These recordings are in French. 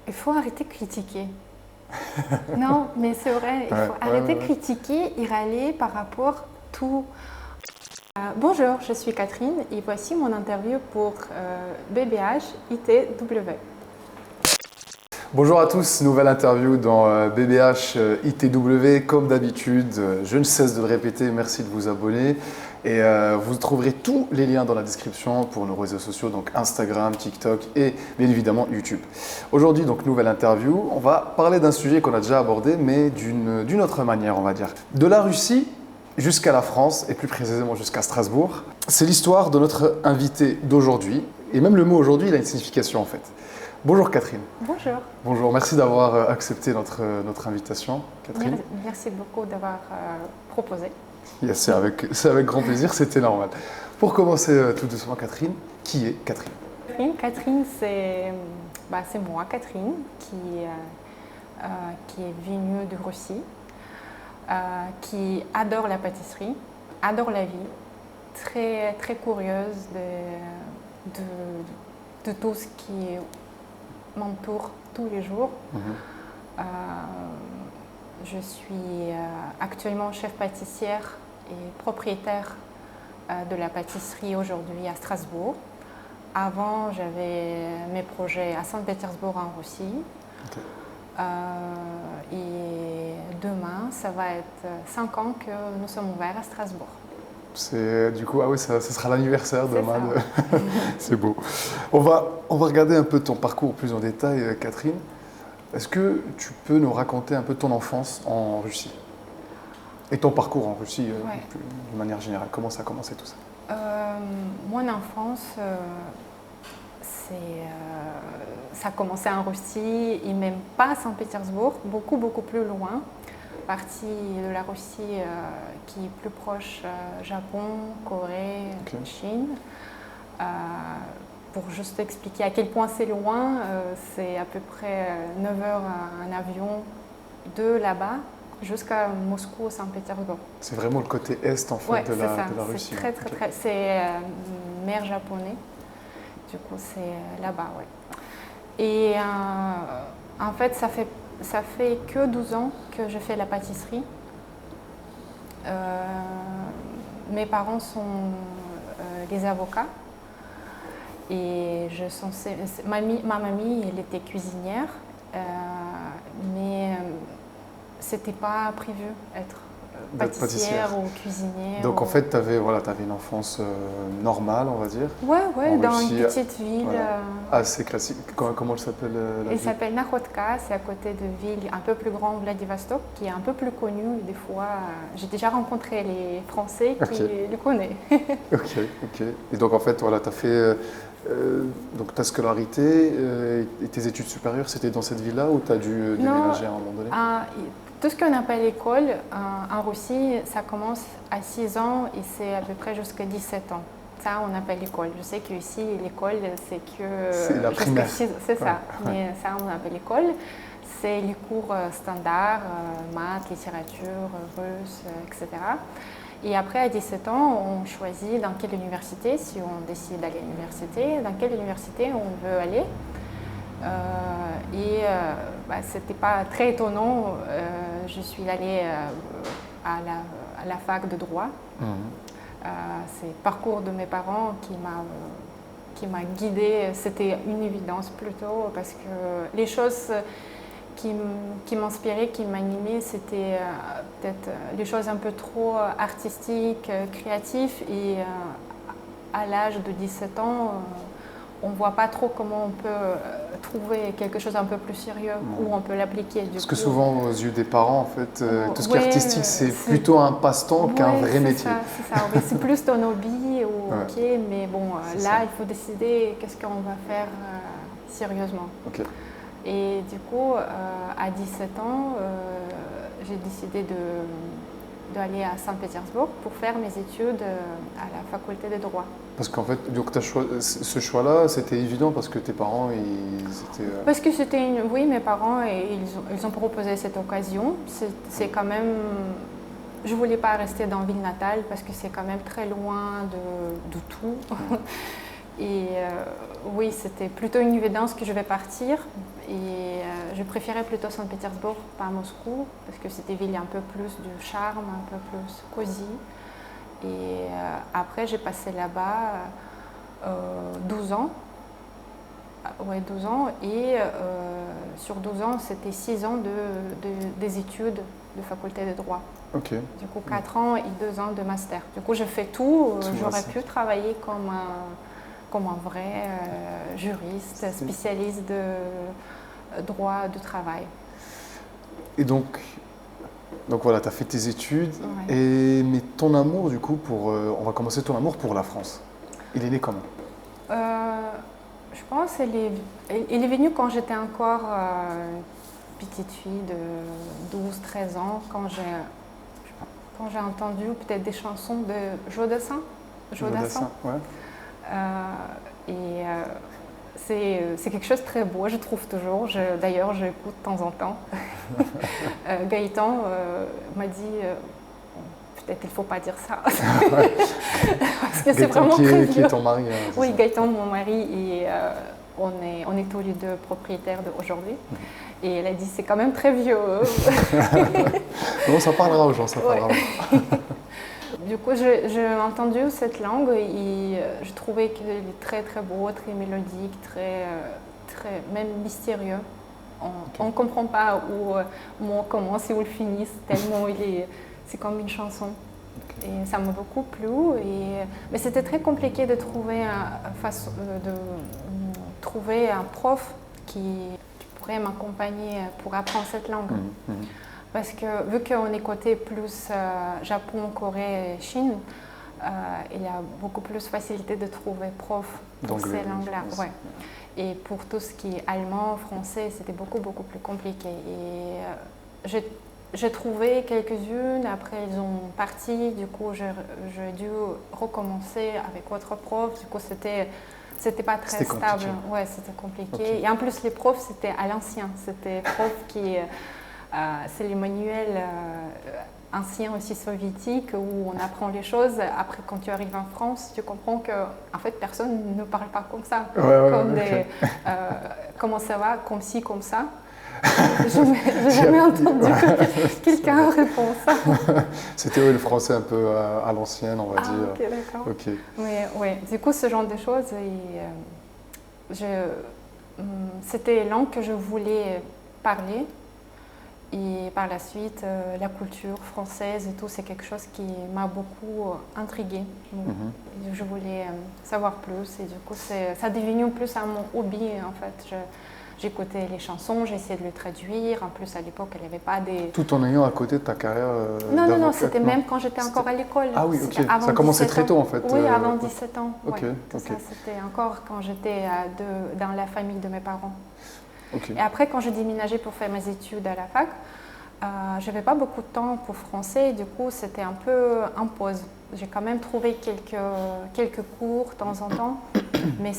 Il faut arrêter de critiquer. Non, mais c'est vrai, il faut arrêter de critiquer et râler par rapport à tout. Bonjour, je suis Catherine et voici mon interview pour BBH ITW. Bonjour à tous, nouvelle interview dans BBH ITW. Comme d'habitude, je ne cesse de le répéter, merci de vous abonner. Et vous trouverez tous les liens dans la description pour nos réseaux sociaux, donc Instagram, TikTok et bien évidemment YouTube. Aujourd'hui, donc nouvelle interview, on va parler d'un sujet qu'on a déjà abordé, mais d'une autre manière, on va dire. De la Russie jusqu'à la France, et plus précisément jusqu'à Strasbourg. C'est l'histoire de notre invité d'aujourd'hui. Et même le mot aujourd'hui, il a une signification en fait. Bonjour Catherine. Bonjour. Bonjour, merci d'avoir accepté notre invitation, Catherine. Merci beaucoup d'avoir proposé. Yes, c'est avec grand plaisir, c'était normal. Pour commencer tout doucement, Catherine, qui est Catherine? Catherine, c'est moi, Catherine, qui est venue de Russie, qui adore la pâtisserie, adore la vie, très, très curieuse de tout ce qui m'entoure tous les jours. Je suis actuellement chef pâtissière et propriétaire de la pâtisserie aujourd'hui à Strasbourg. Avant, j'avais mes projets à Saint-Pétersbourg en Russie. Okay. Et demain, ça va être 5 ans que nous sommes ouverts à Strasbourg. C'est du coup, ça sera l'anniversaire demain. C'est beau. On va regarder un peu ton parcours plus en détail, Catherine. Est-ce que tu peux nous raconter un peu ton enfance en Russie et ton parcours en Russie de manière générale? Comment ça a commencé tout ça? Mon enfance, ça a commencé en Russie et même pas à Saint-Pétersbourg, beaucoup plus loin. Partie de la Russie qui est plus proche Japon, Corée, Chine. Pour juste expliquer à quel point c'est loin, c'est à peu près 9 heures en avion de là-bas jusqu'à Moscou, Saint-Pétersbourg. C'est vraiment le côté est en fait de la Russie. C'est très. C'est mer japonais. Du coup, c'est là-bas, ouais. Et en fait, ça fait que 12 ans que je fais la pâtisserie. Mes parents sont des avocats. Et ma mamie, elle était cuisinière, mais c'était pas prévu être pâtissière ou cuisinière. Donc en fait, tu avais une enfance normale, on va dire. Ouais, dans une petite ville. Assez classique. Comment elle s'appelle Elle s'appelle Nakhodka, c'est à côté de ville un peu plus grande, Vladivostok, qui est un peu plus connue. Des fois, j'ai déjà rencontré les Français qui le connaissent. Ok. Et donc en fait, tu as fait donc ta scolarité et tes études supérieures, c'était dans cette ville-là ou tu as dû déménager à un moment donné? Tout ce qu'on appelle école en Russie, ça commence à 6 ans et c'est à peu près jusqu'à 17 ans. Ça, on appelle l'école. Je sais qu'ici, l'école, c'est que... C'est la primaire. C'est ça. Mais ça, on appelle l'école. C'est les cours standards, maths, littérature, russe, etc. Et après, à 17 ans, on choisit dans quelle université, si on décide d'aller à l'université, dans quelle université on veut aller. C'était pas très étonnant. Je suis allée à la fac de droit. C'est le parcours de mes parents qui m'a guidée. C'était une évidence plutôt parce que les choses qui m'inspiraient, qui m'animaient, c'était peut-être les choses un peu trop artistiques, créatives. Et à l'âge de 17 ans, on ne voit pas trop comment on peut trouver quelque chose un peu plus sérieux où on peut l'appliquer. Parce que souvent, aux yeux des parents, en fait, tout ce qui est artistique, c'est plutôt un passe-temps qu'un vrai métier. C'est ça. C'est plus ton hobby, mais bon, là, il faut décider qu'est-ce qu'on va faire sérieusement. Et du coup, à 17 ans, j'ai décidé d'aller à Saint-Pétersbourg pour faire mes études à la faculté de droit. Parce qu'en fait, donc, ce choix-là, c'était évident parce que tes parents, ils étaient... Parce que oui, mes parents, ils ont proposé cette occasion. C'est quand même... Je ne voulais pas rester dans la ville natale parce que c'est quand même très loin de tout. Et oui, c'était plutôt une évidence que je vais partir. Et je préférais plutôt Saint-Pétersbourg, pas Moscou, parce que c'était une ville un peu plus du charme, un peu plus cosy. Et après, j'ai passé là-bas 12 ans. Ouais, 12 ans. Et sur 12 ans, c'était 6 ans des études de faculté de droit. Ok. Du coup, 4 ans et 2 ans de master. Du coup, je fais tout. J'aurais pu travailler comme un vrai juriste, spécialiste de droit du travail. Et donc voilà, tu as fait tes études. Ouais. Mais ton amour, du coup, on va commencer ton amour pour la France. Il est né comment? Je pense qu'il est venu quand j'étais encore petite fille de 12-13 ans, quand j'ai entendu peut-être des chansons de Jodassin. Ouais. C'est quelque chose de très beau, je trouve toujours. D'ailleurs, j'écoute de temps en temps. Gaëtan m'a dit peut-être il ne faut pas dire ça. Parce que c'est vraiment très vieux. Qui est ton mari? Oui, Gaëtan, mon mari, et on est tous les deux propriétaires d'aujourd'hui. Et elle a dit c'est quand même très vieux. Non, ça parlera aux gens, ça parlera. Ouais. Du coup, j'ai entendu cette langue et je trouvais qu'il est très très beau, très mélodique, très même mystérieux. On ne comprend pas où on commence et où il finit, tellement c'est comme une chanson. Et ça m'a beaucoup plu. Mais c'était très compliqué de trouver un prof qui pourrait m'accompagner pour apprendre cette langue. Parce que vu qu'on est côté plus Japon, Corée, Chine, il y a beaucoup plus facilité de trouver prof pour ces langues-là. Ouais. Et pour tout ce qui est allemand, français, c'était beaucoup plus compliqué. Et j'ai trouvé quelques-unes, après ils ont parti, du coup j'ai dû recommencer avec autre prof, du coup c'était pas très stable. Ouais, c'était compliqué. Okay. Et en plus les profs c'était à l'ancien, c'était profs qui... c'est les manuels anciens aussi soviétiques où on apprend les choses. Après, quand tu arrives en France, tu comprends que en fait, personne ne parle pas comme ça. Comment ça va, comme ci, comme ça. Je n'ai jamais entendu quelqu'un répondre ça. C'était le français un peu à l'ancienne, on va dire. Ok, d'accord. Okay. Mais ouais, du coup, ce genre de choses, c'était une langue que je voulais parler. Et par la suite, la culture française et tout, c'est quelque chose qui m'a beaucoup intriguée. Je voulais savoir plus et du coup, ça est devenu plus à mon hobby en fait. J'écoutais les chansons, j'essayais de le traduire. En plus, à l'époque, il n'y avait pas des... Tout en ayant à côté de ta carrière Non, c'était même quand j'étais encore à l'école. Ah oui, ok. Ça a commencé très tôt en fait. Oui, avant 17 ans. Ok, ouais. Ça, c'était encore quand j'étais dans la famille de mes parents. Okay. Et après, quand j'ai déménagé pour faire mes études à la fac, je n'avais pas beaucoup de temps pour français. Et du coup, c'était un peu en pause. J'ai quand même trouvé quelques cours de temps en temps, mais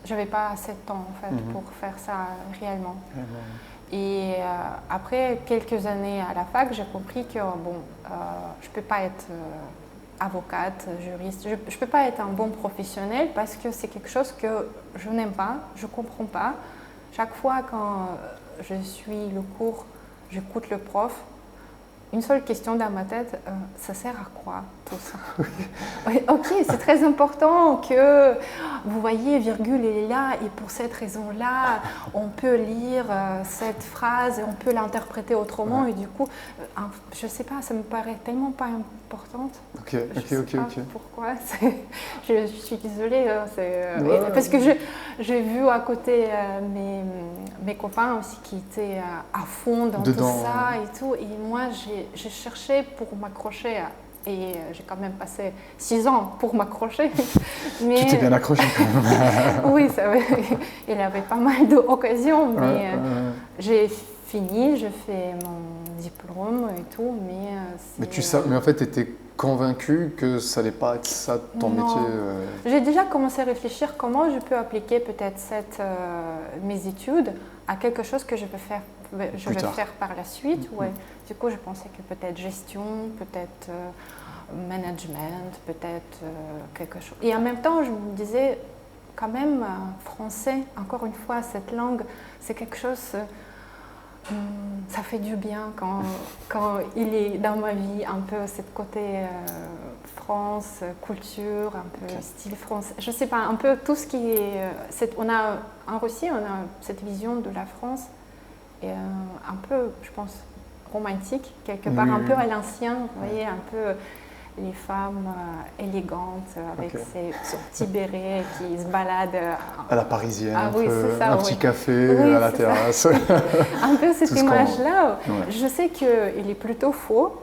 je n'avais pas assez de temps en fait, pour faire ça réellement. Et après quelques années à la fac, j'ai compris que je ne peux pas être avocate, juriste, je ne peux pas être un bon professionnel parce que c'est quelque chose que je n'aime pas, je ne comprends pas. Chaque fois quand je suis le cours, j'écoute le prof, une seule question dans ma tête, ça sert à quoi tout ça? Oui, ok, c'est très important que vous voyez, virgule est là et pour cette raison-là, on peut lire cette phrase et on peut l'interpréter autrement et du coup, je ne sais pas, ça me paraît tellement pas importante. Ok. Pourquoi? Je suis désolée, parce que j'ai vu à côté mes copains aussi qui étaient à fond dans tout ça et tout, et moi j'ai cherché pour m'accrocher et j'ai quand même passé 6 ans pour m'accrocher. Mais... Tu t'es bien accroché quand même. Oui, il y avait pas mal d'occasions, mais j'ai fini, j'ai fait mon diplôme et tout, mais en fait, tu étais convaincue que ça n'allait pas être ça ton métier J'ai déjà commencé à réfléchir comment je peux appliquer peut-être mes études à quelque chose que je vais faire par la suite. Ouais. Du coup, je pensais que peut-être gestion, peut-être management, peut-être quelque chose. Et en même temps, je me disais, quand même français. Encore une fois, cette langue, c'est quelque chose, ça fait du bien quand il est dans ma vie, un peu ce côté France, culture, un peu style français. Je sais pas, un peu tout ce qui est... on a, en Russie, on a cette vision de la France, et, un peu, je pense, romantique, quelque part, un peu à l'ancien, vous voyez, un peu... les femmes élégantes avec ces petits bérets qui se baladent. À la parisienne, un petit café à la terrasse. Un peu cette image-là. Je sais qu'il est plutôt faux.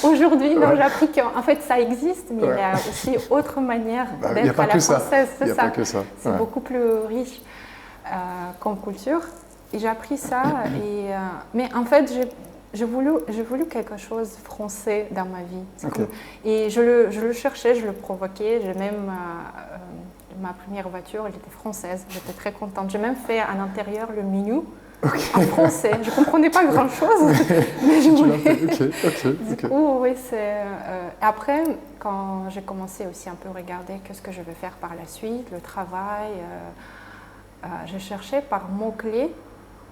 Aujourd'hui, j'ai appris qu'en fait ça existe, mais il y a aussi autre manière d'être à la française. C'est ça. C'est beaucoup plus riche comme culture. Et j'ai appris ça. Mais en fait, j'ai voulu quelque chose de français dans ma vie. Et je le cherchais, je le provoquais. J'ai même, ma première voiture, elle était française. J'étais très contente. J'ai même fait à l'intérieur le menu en français. Je ne comprenais pas grand-chose, mais je voulais. Du coup, oui, après, quand j'ai commencé aussi un peu à regarder qu'est-ce que je vais faire par la suite, le travail, j'ai cherché par mots-clés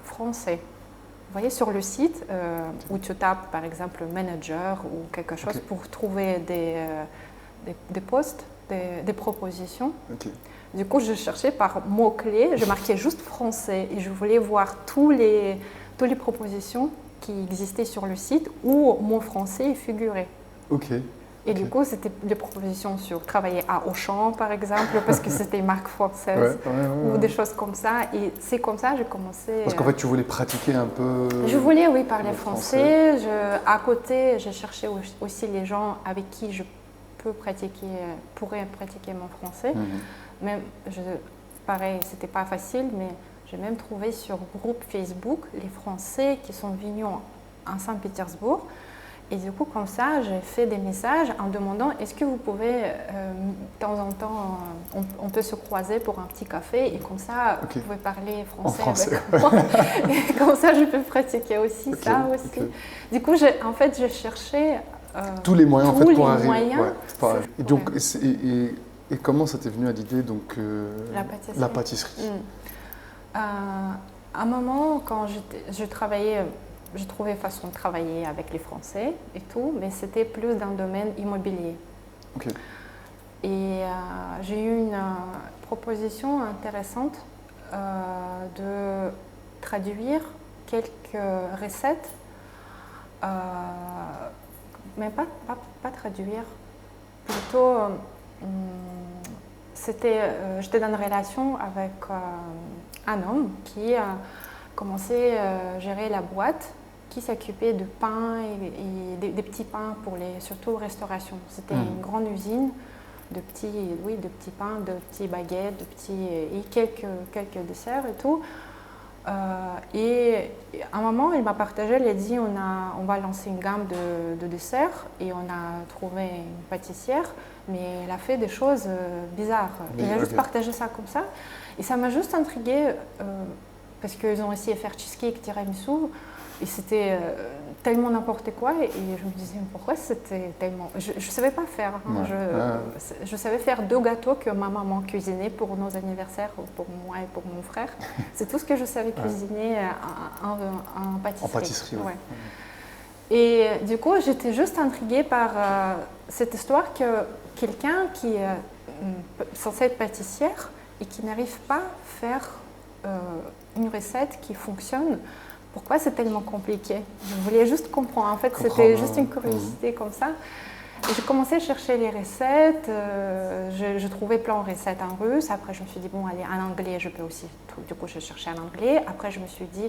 français. Vous voyez, sur le site où tu tapes par exemple manager ou quelque chose pour trouver des postes, des propositions. Du coup, je cherchais par mots-clés, je marquais juste français et je voulais voir toutes les propositions qui existaient sur le site où mon français figurait. Et du coup, c'était des propositions sur travailler à Auchan, par exemple, parce que c'était une marque française, ou des choses comme ça. Et c'est comme ça que j'ai commencé. Parce qu'en fait, tu voulais pratiquer un peu. Je voulais, oui, parler français. À côté, j'ai cherché aussi les gens avec qui je pourrais pratiquer mon français. Même, pareil, c'était pas facile, mais j'ai même trouvé sur groupe Facebook les Français qui sont venus à Saint-Pétersbourg. Et du coup, comme ça, j'ai fait des messages en demandant est-ce que vous pouvez, de temps en temps, on peut se croiser pour un petit café et comme ça, vous pouvez parler français avec moi. Et comme ça, je peux pratiquer aussi ça aussi. Du coup, en fait, j'ai cherché tous les moyens pour arriver. Moyens, et donc, et comment ça t'est venu à l'idée donc la pâtisserie. À un moment, quand je travaillais. Je trouvais façon de travailler avec les Français et tout, mais c'était plus dans le domaine immobilier. Et j'ai eu une proposition intéressante de traduire quelques recettes, mais pas traduire, plutôt j'étais dans une relation avec un homme qui commençait à gérer la boîte qui s'occupait de pain et des petits pains pour surtout restauration. C'était une grande usine de petits pains, de petits baguettes, et quelques desserts et tout. Et à un moment, il m'a partagé, il a dit on va lancer une gamme de desserts et on a trouvé une pâtissière, mais elle a fait des choses bizarres. Il a juste partagé ça comme ça. Et ça m'a juste intriguée parce qu'ils ont essayé de faire cheesecake, tiramisu. Et c'était tellement n'importe quoi. Et je me disais, pourquoi c'était tellement... Je ne savais pas faire. Je savais faire 2 gâteaux que ma maman cuisinait pour nos anniversaires, pour moi et pour mon frère. C'est tout ce que je savais cuisiner en pâtisserie. En pâtisserie, Et du coup, j'étais juste intriguée par cette histoire que quelqu'un qui est censé être pâtissière et qui n'arrive pas à faire une recette qui fonctionne. Pourquoi c'est tellement compliqué? Je voulais juste comprendre. En fait, c'était juste une curiosité comme ça. Et j'ai commencé à chercher les recettes. Je trouvais plein de recettes en russe. Après, je me suis dit, bon, allez, en anglais, je peux aussi. Du coup, j'ai cherché en anglais. Après, je me suis dit,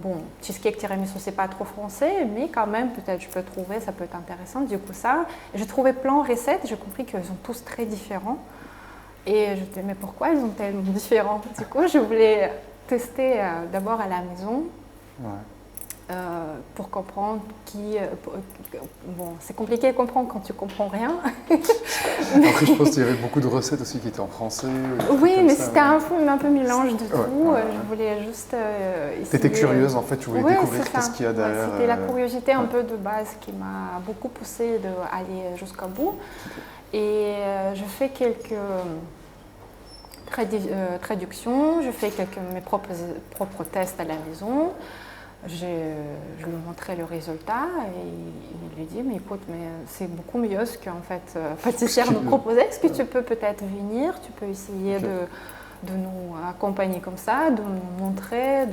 bon, cheesecake tiramisu, c'est pas trop français, mais quand même, peut-être je peux trouver, ça peut être intéressant. Du coup, ça. J'ai trouvé plein de recettes. J'ai compris qu'ils sont tous très différents. Et je me disais, mais pourquoi ils sont tellement différents? Du coup, je voulais tester d'abord à la maison pour comprendre bon, c'est compliqué à comprendre quand tu comprends rien. Après, je pense qu'il y avait beaucoup de recettes aussi qui étaient en français. Oui, mais c'était un peu mélange de tout. Je voulais juste essayer. Tu étais curieuse, en fait, tu voulais découvrir qu'est-ce qu'il y a derrière. C'était la curiosité un peu de base qui m'a beaucoup poussée d'aller jusqu'au bout. Et je fais traduction, je fais mes propres tests à la maison. Je lui montrais le résultat et il lui dit mais écoute, mais c'est beaucoup mieux ce qu'en fait pâtissière nous proposait. Est-ce que tu peux peut-être venir, tu peux essayer de nous accompagner comme ça, de nous montrer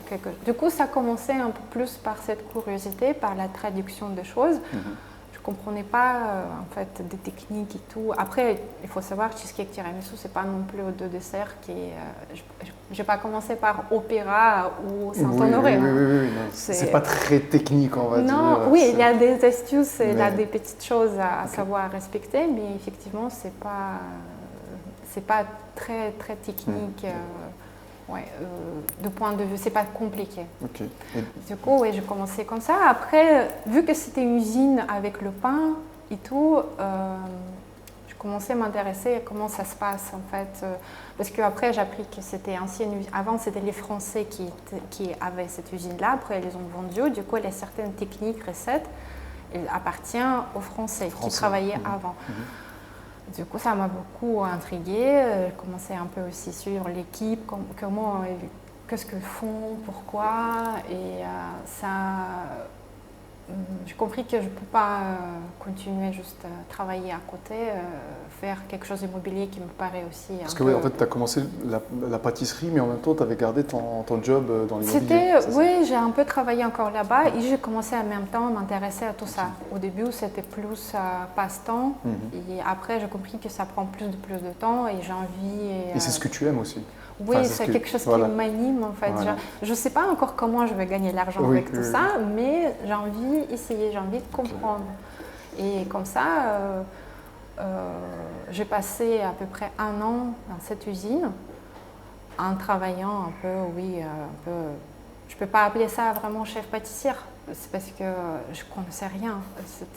quelque chose. Du coup, ça commençait un peu plus par cette curiosité, par la traduction des choses. Je ne comprenais pas en fait des techniques et tout. Après, il faut savoir que cheesecake tiramisu, c'est pas non plus de dessert qui est. Je n'ai pas commencé par Opéra ou Saint-Honoré. Oui. C'est pas très technique, on va dire. Non, oui, il y a des astuces, il y a des petites choses à savoir respecter, mais effectivement, c'est pas très très technique. De point de vue, c'est pas compliqué. Du coup, j'ai commencé comme ça. Après, vu que c'était une usine avec le pain et tout, je commençais à m'intéresser à comment ça se passe en fait. Parce qu'après, j'ai appris que c'était ancienne usine. Avant, c'était les Français qui avaient cette usine-là. Après, ils les ont vendue. Du coup, il y a certaines techniques, recettes, elles appartiennent aux Français qui travaillaient avant. Du coup, ça m'a beaucoup intriguée. J'ai commencé un peu aussi suivre l'équipe, qu'est-ce qu'ils font, pourquoi. Et j'ai compris que je ne peux pas continuer juste à travailler à côté, faire quelque chose d'immobilier qui me paraît aussi. Parce que oui, en fait, tu as commencé la pâtisserie, mais en même temps, tu avais gardé ton job dans l'immobilier. Oui, j'ai un peu travaillé encore là-bas et j'ai commencé en même temps à m'intéresser à tout ça. Au début, c'était plus passe-temps et après, j'ai compris que ça prend plus de temps et j'ai envie. Et c'est ce que tu aimes aussi. Oui, c'est quelque chose qui m'anime en fait. Je ne sais pas encore comment je vais gagner de l'argent avec tout ça, mais j'ai envie d'essayer, j'ai envie de comprendre. Et comme ça, j'ai passé à peu près 1 an dans cette usine en travaillant un peu. Je ne peux pas appeler ça vraiment chef pâtissière. C'est parce que je ne connaissais rien.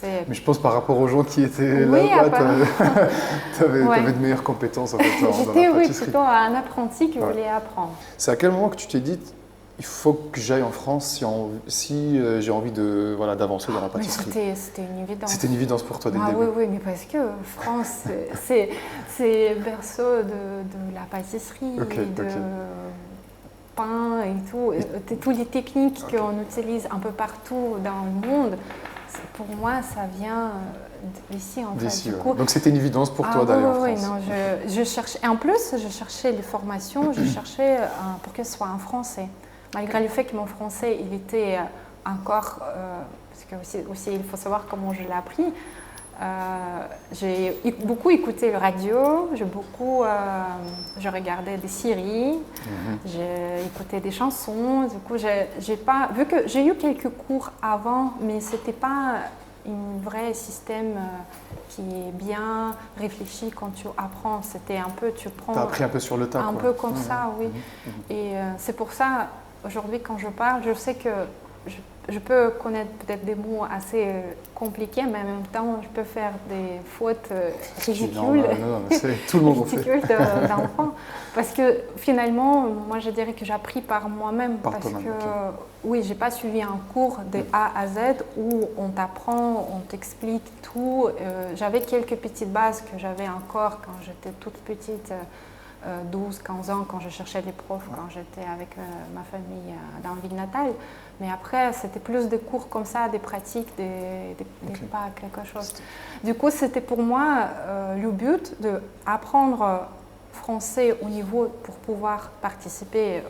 Mais je pense par rapport aux gens qui étaient là-bas, tu avais de meilleures compétences en fait, dans la pâtisserie. J'étais plutôt un apprenti qui voulait apprendre. C'est à quel moment que tu t'es dit il faut que j'aille en France si j'ai envie d'avancer dans la pâtisserie? C'était une évidence. C'était une évidence pour toi dès le début? Oui, mais parce que France, c'est berceau de la pâtisserie, pain et tout, toutes les techniques qu'on utilise un peu partout dans le monde, pour moi, ça vient d'ici en fait. Donc c'était une évidence pour toi d'aller en France? Oui, non, je cherchais. En plus, je cherchais les formations, je cherchais pour qu'elles soient en français. Malgré le fait que mon français, il était encore, parce que aussi il faut savoir comment je l'ai appris. J'ai beaucoup écouté le radio, je regardais des séries, j'ai écouté des chansons. Du coup, vu que j'ai eu quelques cours avant, mais c'était pas un vrai système qui est bien réfléchi quand tu apprends. C'était un peu, tu prends. T'as appris un peu sur le tas. Un peu comme ça, oui. Et c'est pour ça, aujourd'hui, quand je parle, je sais que je peux connaître peut-être des mots assez compliqués, mais en même temps, je peux faire des fautes ridicules. Tout le monde en fait. D'enfant. Parce que finalement, moi, je dirais que j'ai appris par moi-même. Oui, je n'ai pas suivi un cours de A à Z où on t'apprend, on t'explique tout. J'avais quelques petites bases que j'avais encore quand j'étais toute petite. 12-15 ans quand je cherchais des profs, quand j'étais avec ma famille dans la ville natale. Mais après, c'était plus des cours comme ça, des pratiques, des pas quelque chose. Du coup, c'était pour moi le but d'apprendre français au niveau pour pouvoir participer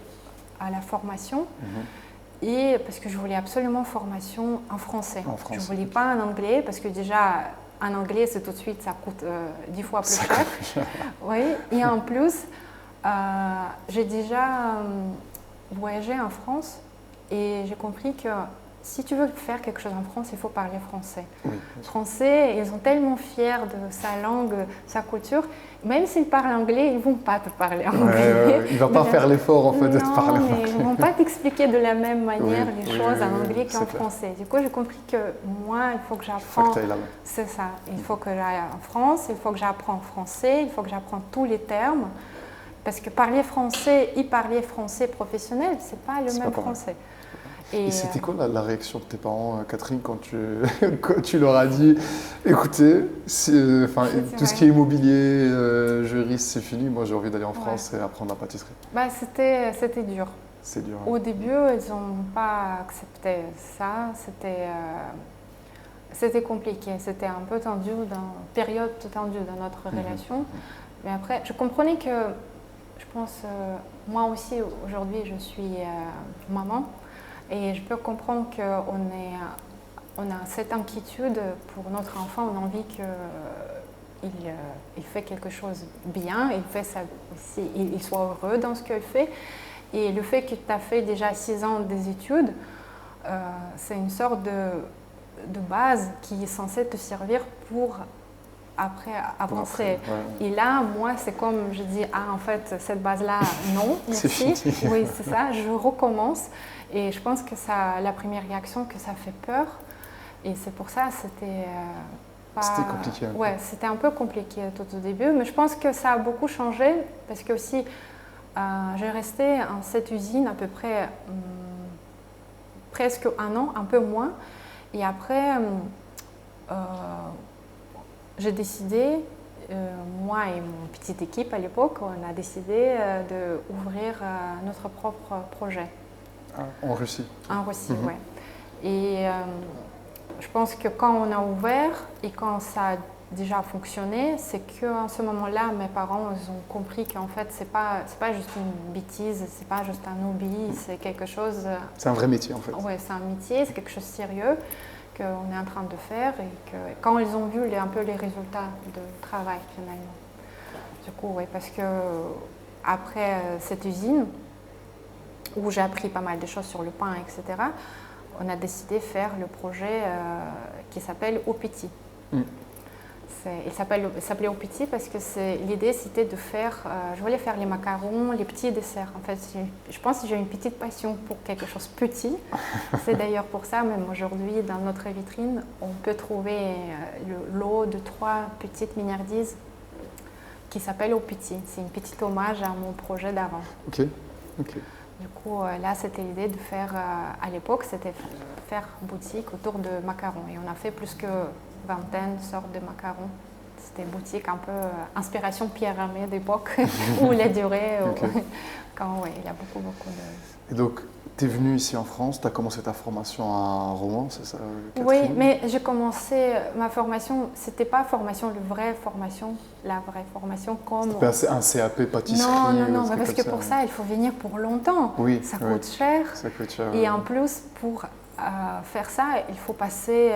à la formation. Et parce que je voulais absolument formation en français. Je ne voulais pas en anglais parce que déjà, en anglais, c'est tout de suite, ça coûte 10 fois plus cher. Oui. Et en plus, j'ai déjà voyagé en France et j'ai compris que si tu veux faire quelque chose en France, il faut parler français. Français, ils sont tellement fiers de sa langue, sa culture. Même s'ils parlent anglais, ils ne vont pas te parler anglais. Il ne va pas faire l'effort en fait de te parler anglais. Ils ne vont pas t'expliquer de la même manière les choses en anglais qu'en français. Du coup, j'ai compris que moi, il faut que j'apprenne. C'est ça. Il faut que j'aille en France, il faut que j'apprenne français, il faut que j'apprenne tous les termes. Parce que parler français et parler français professionnel, ce n'est pas le même français. Et c'était quoi la réaction de tes parents, Catherine, quand quand tu leur as dit, écoutez, tout ce qui est immobilier, juriste, c'est fini, moi j'ai envie d'aller en France et apprendre la pâtisserie. C'était dur. C'est dur. Au début, ils n'ont pas accepté ça. C'était compliqué. C'était un peu tendu, période tendue dans notre relation. Mais après, je comprenais que, je pense, moi aussi, aujourd'hui, je suis maman. Et je peux comprendre qu'on a cette inquiétude pour notre enfant. On a envie qu'il fait quelque chose bien, il soit heureux dans ce qu'il fait. Et le fait que tu as fait déjà 6 ans des études, c'est une sorte de base qui est censée te servir pour après avancer. Et là, moi, c'est comme je dis, en fait, cette base-là, non, merci. Oui, c'est ça, je recommence. Et je pense que la première réaction, que ça fait peur. Et c'est pour ça, c'était compliqué. Ouais, c'était un peu compliqué tout au début. Mais je pense que ça a beaucoup changé parce que aussi, j'ai resté en cette usine à peu près presque 1 an, un peu moins. Et après, j'ai décidé, moi et mon petite équipe à l'époque, on a décidé d'ouvrir notre propre projet. En Russie? En Russie, oui. Et je pense que quand on a ouvert et quand ça a déjà fonctionné, c'est qu'à ce moment-là, mes parents ils ont compris qu'en fait, c'est pas juste une bêtise, c'est pas juste un hobby, c'est quelque chose. C'est un vrai métier en fait. Oui, c'est un métier, c'est quelque chose de sérieux qu'on est en train de faire et que quand ils ont vu un peu les résultats de travail finalement. Du coup, oui, parce que après cette usine, où j'ai appris pas mal de choses sur le pain, etc., on a décidé de faire le projet qui s'appelle Au Petit. Il s'appelait Au Petit parce que l'idée c'était de faire, je voulais faire les macarons, les petits desserts. En fait, je pense que j'ai une petite passion pour quelque chose de petit. C'est d'ailleurs pour ça, même aujourd'hui, dans notre vitrine, on peut trouver le lot de 3 petites mignardises qui s'appellent Au Petit. C'est une petite hommage à mon projet d'avant. Ok. Du coup, là, c'était l'idée de faire, à l'époque, c'était faire boutique autour de macarons. Et on a fait plus que 20 sortes de macarons. C'était boutique un peu inspiration Pierre Hermé d'époque, où il a duré, il y a beaucoup de... Et donc, tu es venue ici en France, tu as commencé ta formation en roman, c'est ça, Catherine? Oui, mais j'ai commencé ma formation, c'était pas la vraie formation comme... C'était un CAP pâtisserie? Non, parce que pour ça, il faut venir pour longtemps. Oui, ça coûte cher. Ça coûte cher. Et en plus, pour faire ça, il faut passer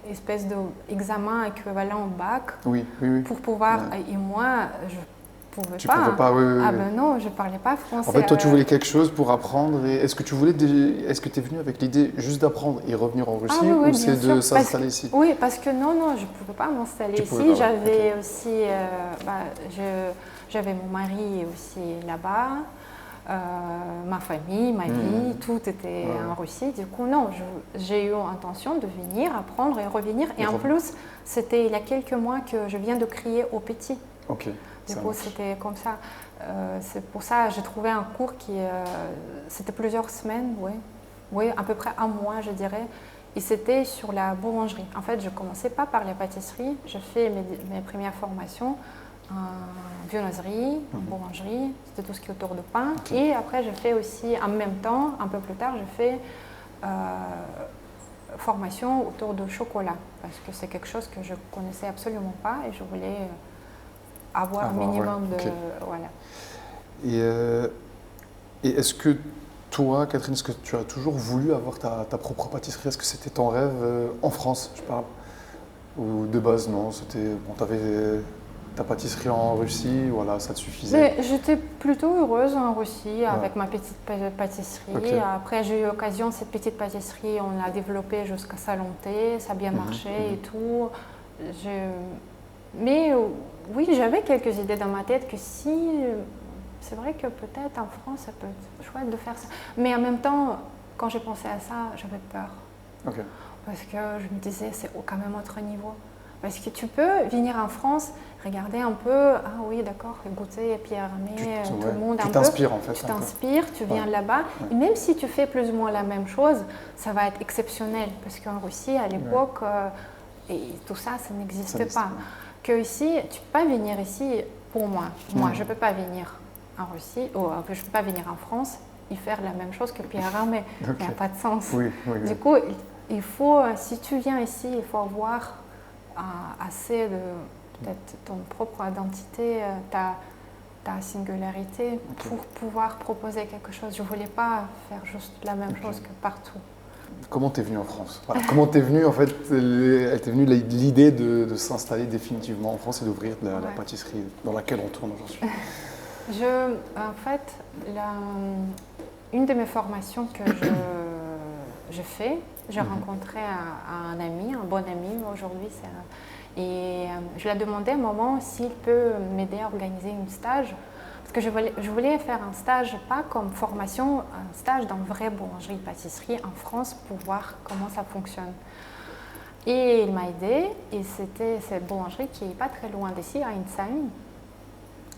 une espèce d'examen équivalent au bac pour pouvoir... Et moi, je pouvais tu pas. Pouvais pas, oui. Ben non, je parlais pas français. En fait, toi, tu voulais quelque chose pour apprendre. Est-ce que tu es venu avec l'idée juste d'apprendre et revenir en Russie ou c'est de s'installer ici? Oui, parce que non, je ne pouvais pas m'installer ici. J'avais aussi, j'avais mon mari aussi là-bas, ma famille, ma vie, tout était en Russie. Du coup, non, j'ai eu l'intention de venir, apprendre et revenir. Et en plus, c'était il y a quelques mois que je viens de créer Au Petit. Ok. Du coup, c'était comme ça. C'est pour ça que j'ai trouvé un cours c'était plusieurs semaines, oui, à peu près 1 mois, je dirais. Et c'était sur la boulangerie. En fait, je ne commençais pas par la pâtisserie. Je fais mes premières formations en viennoiserie, en boulangerie, c'était tout ce qui est autour de pain. Et après, je fais aussi, en même temps, un peu plus tard, je fais formation autour de chocolat. Parce que c'est quelque chose que je ne connaissais absolument pas et je voulais... avoir un minimum de... Voilà. Et est-ce que toi, Catherine, est-ce que tu as toujours voulu avoir ta propre pâtisserie? Est-ce que c'était ton rêve en France, je parle? Ou de base, non, c'était... Bon, tu avais ta pâtisserie en Russie, voilà, ça te suffisait? Mais j'étais plutôt heureuse en Russie avec ma petite pâtisserie. Après, j'ai eu l'occasion, cette petite pâtisserie, on l'a développée jusqu'à Salonté, ça a bien marché et tout. Mais oui, j'avais quelques idées dans ma tête que c'est vrai que peut-être en France, ça peut être chouette de faire ça. Mais en même temps, quand j'ai pensé à ça, j'avais peur. Parce que je me disais, c'est quand même autre niveau. Parce que tu peux venir en France, regarder un peu, ah oui, d'accord, goûter Pierre Hermé, tout le monde un peu. Tu t'inspires en fait. Tu t'inspires, tu viens là-bas. Ouais. Et même si tu fais plus ou moins la même chose, ça va être exceptionnel. Parce qu'en Russie, à l'époque, et tout ça, ça n'existait pas. Que ici, tu ne peux pas venir ici, pour moi. Moi, je ne peux pas venir en Russie, ou je ne peux pas venir en France et faire la même chose que Pierre Hermé. Okay. Il n'y a pas de sens. Du coup, il faut, si tu viens ici, il faut avoir assez de peut-être ton propre identité, ta singularité pour pouvoir proposer quelque chose. Je ne voulais pas faire juste la même chose que partout. Comment t'es venue en France? Voilà. Comment t'es venue, en fait, elle t'est venue l'idée de s'installer définitivement en France et d'ouvrir la pâtisserie dans laquelle on tourne aujourd'hui? En fait, une de mes formations que je fais, j'ai rencontré un ami, un bon ami aujourd'hui, et je lui ai demandé à un moment s'il peut m'aider à organiser un stage. Parce que je voulais faire un stage, pas comme formation, un stage dans une vraie boulangerie-pâtisserie en France pour voir comment ça fonctionne. Et il m'a aidé, et c'était cette boulangerie qui n'est pas très loin d'ici, à Insheim.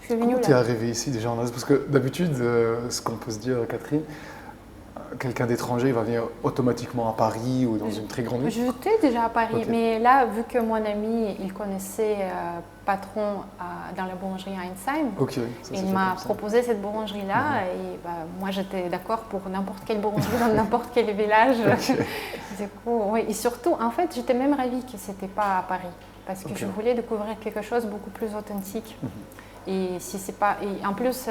Comment tu es arrivée ici déjà en Asie? Parce que d'habitude, ce qu'on peut se dire, Catherine, quelqu'un d'étranger va venir automatiquement à Paris ou dans une très grande ville. J'étais déjà à Paris, mais là, vu que mon ami, il connaissait patron dans la boulangerie à Insheim, il m'a proposé cette boulangerie-là et moi j'étais d'accord pour n'importe quelle boulangerie dans n'importe quel village. Du coup, oui. Et surtout, en fait, j'étais même ravie que ce n'était pas à Paris parce que je voulais découvrir quelque chose de beaucoup plus authentique. Et si c'est pas, et en plus,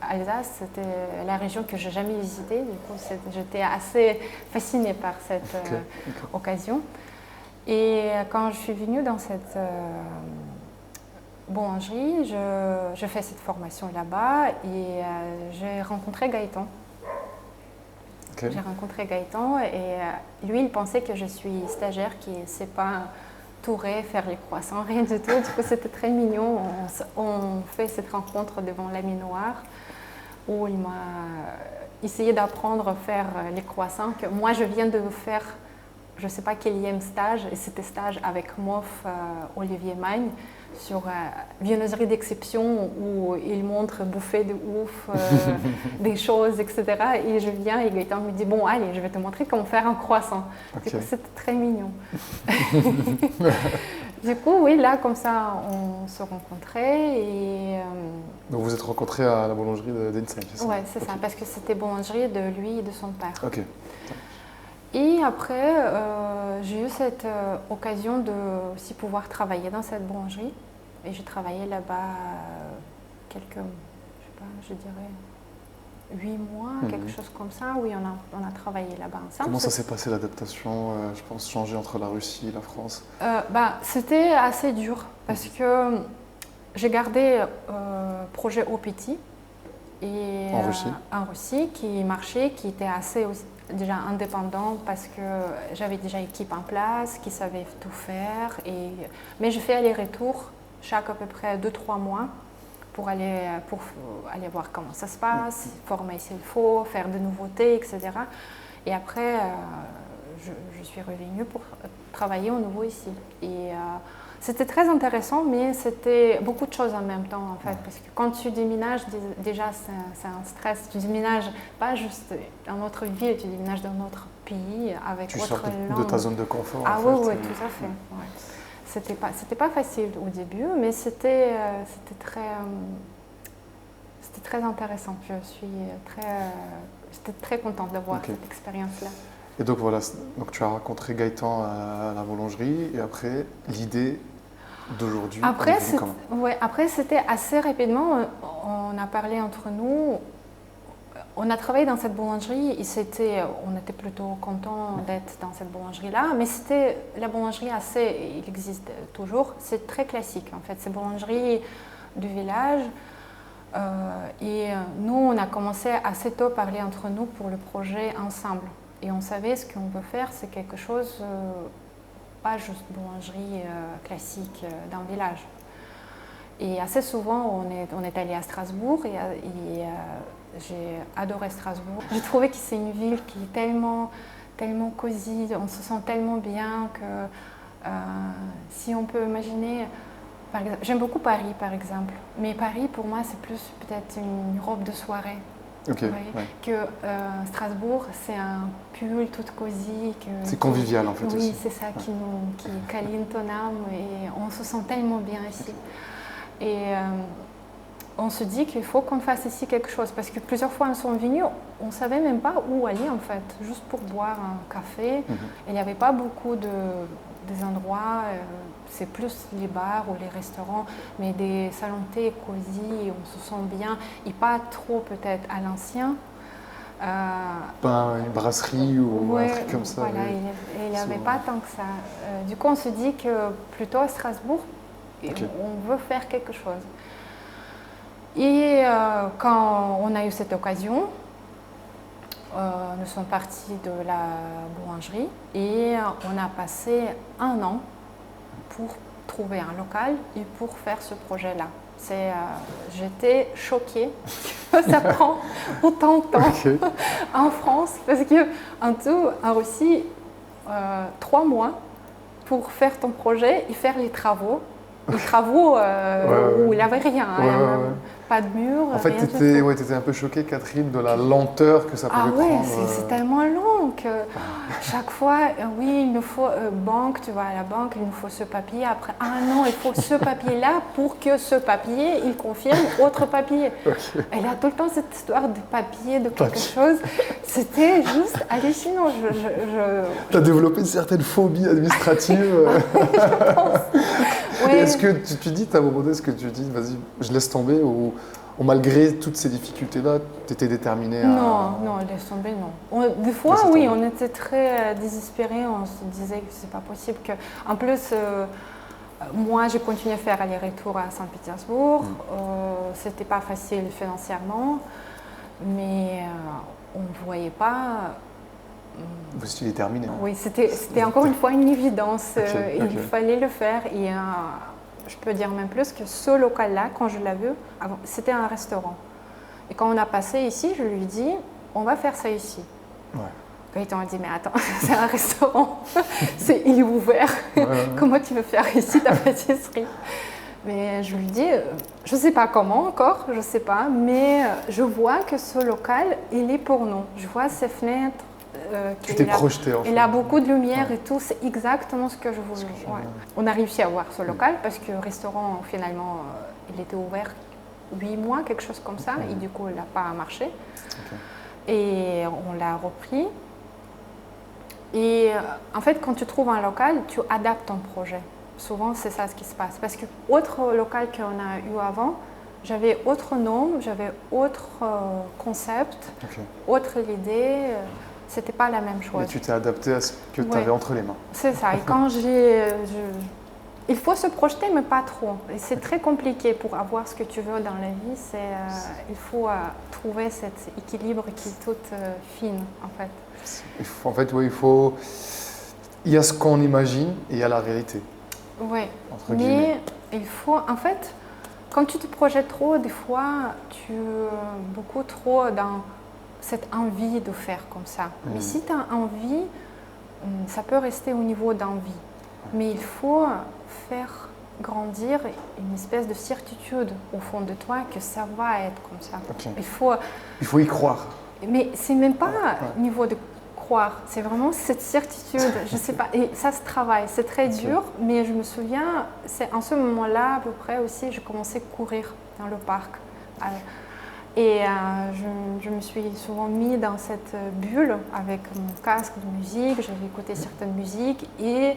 Alsace, c'était la région que je n'ai jamais visitée. Du coup, j'étais assez fascinée par cette occasion. Et quand je suis venue dans cette boulangerie, je fais cette formation là-bas et j'ai rencontré Gaëtan. J'ai rencontré Gaëtan et lui, il pensait que je suis stagiaire qui ne sait pas tourer, faire les croissants, rien du tout. Du coup, c'était très mignon. On fait cette rencontre devant la minoire où il m'a essayé d'apprendre à faire les croissants. Que moi, je viens de faire, je ne sais pas quel stage, et c'était stage avec MOF Olivier Magne sur viennoiserie d'exception où il montre bouffer de ouf, des choses, etc. Et je viens et Gaëtan me dit, bon, allez, je vais te montrer comment faire un croissant. Du coup, c'était très mignon. Du coup, oui, là, comme ça, on se rencontrait et... Donc, vous êtes rencontrés à la boulangerie d'Ensheim, c'est ça? Oui, c'est ça, parce que c'était boulangerie de lui et de son père. Ok. Et après, j'ai eu cette occasion de aussi pouvoir travailler dans cette boulangerie. Et j'ai travaillé là-bas quelques, je sais pas, je dirais 8 mois, quelque chose comme ça. Oui, on a travaillé là-bas ensemble. Comment ça s'est passé l'adaptation, je pense, changer entre la Russie et la France? C'était assez dur parce que j'ai gardé projet au petit. Et, en Russie, qui marchait, qui était assez déjà indépendant parce que j'avais déjà une équipe en place, qui savait tout faire. Mais je fais aller-retour chaque à peu près 2-3 mois pour aller voir comment ça se passe, former s'il faut, faire de nouveautés, etc. Et après, je suis revenue pour travailler au nouveau ici. Et c'était très intéressant, mais c'était beaucoup de choses en même temps, en fait. Parce que quand tu déménages, déjà, c'est un stress. Tu déménages pas juste dans notre ville, tu déménages dans notre pays avec autre langue. De ta zone de confort. Ah oui, oui, tout à fait. Ouais. C'était pas facile au début, mais c'était très intéressant. J'étais très contente d'avoir cette expérience-là. Et donc voilà, donc tu as rencontré Gaëtan à la boulangerie et après l'idée d'aujourd'hui. Après c'était assez rapidement, on a parlé entre nous, on a travaillé dans cette boulangerie et on était plutôt contents d'être dans cette boulangerie-là, mais c'était la boulangerie il existe toujours, c'est très classique en fait, c'est boulangerie du village. Et nous, on a commencé assez tôt à parler entre nous pour le projet ensemble. Et on savait ce qu'on veut faire, c'est quelque chose, pas juste boulangerie classique dans le village. Et assez souvent, on est allé à Strasbourg et j'ai adoré Strasbourg. J'ai trouvé que c'est une ville qui est tellement cosy, on se sent tellement bien que si on peut imaginer J'aime beaucoup Paris, par exemple. Mais Paris, pour moi, c'est plus peut-être une robe de soirée. Ok. Ouais. Que Strasbourg, c'est un pull tout cosy. C'est convivial en fait oui, aussi. Oui, c'est ça qui câline ton âme et on se sent tellement bien ici. Et on se dit qu'il faut qu'on fasse ici quelque chose parce que plusieurs fois, nous sommes venus, on ne savait même pas où aller en fait, juste pour boire un café. Il n'y avait pas beaucoup des endroits, c'est plus les bars ou les restaurants, mais des salons de thé cosy, on se sent bien, et pas trop peut-être à l'ancien. Pas une brasserie ou ouais, un truc comme ça. Voilà, il n'y avait pas tant que ça. Du coup, on se dit que plutôt à Strasbourg, on veut faire quelque chose. Et quand on a eu cette occasion, nous sommes partis de la boulangerie et on a passé 1 an pour trouver un local et pour faire ce projet-là. J'étais choquée que ça prend autant de temps en France parce qu'en tout, en Russie, 3 mois pour faire ton projet et faire les travaux. Les travaux où il n'y avait rien. Pas de mur. En fait, tu étais un peu choquée, Catherine, de la lenteur que ça pouvait prendre. Ah ouais, c'est tellement long que chaque fois, oui, il nous faut banque, tu vas à la banque, il nous faut ce papier. Après, ah non, il faut ce papier-là pour que ce papier, il confirme autre papier. Et là, tout le temps, cette histoire de papier, de quelque chose, c'était juste hallucinant. Tu as développé une certaine phobie administrative. Je pense. Ouais. Est-ce que tu dis, à un moment donné, est-ce que tu dis, vas-y, je laisse tomber ou malgré toutes ces difficultés-là, tu étais déterminée à... Non, laisse tomber, non. Des fois, oui, on était très désespérés, on se disait que c'est pas possible que... En plus, moi, j'ai continué à faire aller-retour à Saint-Pétersbourg. C'était pas facile financièrement, mais on ne voyait pas... Vous étiez déterminé. Oui, c'était encore une fois une évidence. Il fallait le faire. Et je peux dire même plus que ce local-là, quand je l'ai vu, c'était un restaurant. Et quand on a passé ici, je lui ai dit, on va faire ça ici. Gaëtan a dit, mais attends, c'est un restaurant, il est ouvert. Comment tu veux faire ici ta pâtisserie? Mais je lui dis, je ne sais pas comment encore, je ne sais pas, mais je vois que ce local, il est pour nous. Je vois ces fenêtres. Tu t'es projeté en fait. Il a beaucoup de lumière et tout, c'est exactement ce que je voulais. On a réussi à avoir ce local parce que le restaurant, finalement, il était ouvert 8 mois, quelque chose comme ça, et du coup, il n'a pas marché. Et on l'a repris. Et en fait, quand tu trouves un local, tu adaptes ton projet. Souvent, c'est ça ce qui se passe. Parce que autre local qu'on a eu avant, j'avais autre nom, j'avais autre concept, autre idée. C'était pas la même chose. Mais tu t'es adapté à ce que tu avais entre les mains. C'est ça. Et quand il faut se projeter, mais pas trop. Et c'est très compliqué pour avoir ce que tu veux dans la vie. Il faut trouver cet équilibre qui est tout fine, en fait. Il y a ce qu'on imagine et il y a la réalité. Oui. Mais il faut, en fait, quand tu te projettes trop, des fois, tu es beaucoup trop dans cette envie de faire comme ça. Mais si tu as envie, ça peut rester au niveau d'envie. Mais il faut faire grandir une espèce de certitude au fond de toi que ça va être comme ça. Il faut y croire. Mais c'est même pas au niveau de croire, c'est vraiment cette certitude. Je sais pas, et ça se travaille, c'est très dur, mais je me souviens, c'est en ce moment-là à peu près aussi, je commençais à courir dans le parc. Et je me suis souvent mis dans cette bulle avec mon casque de musique, j'avais écouté certaines musiques et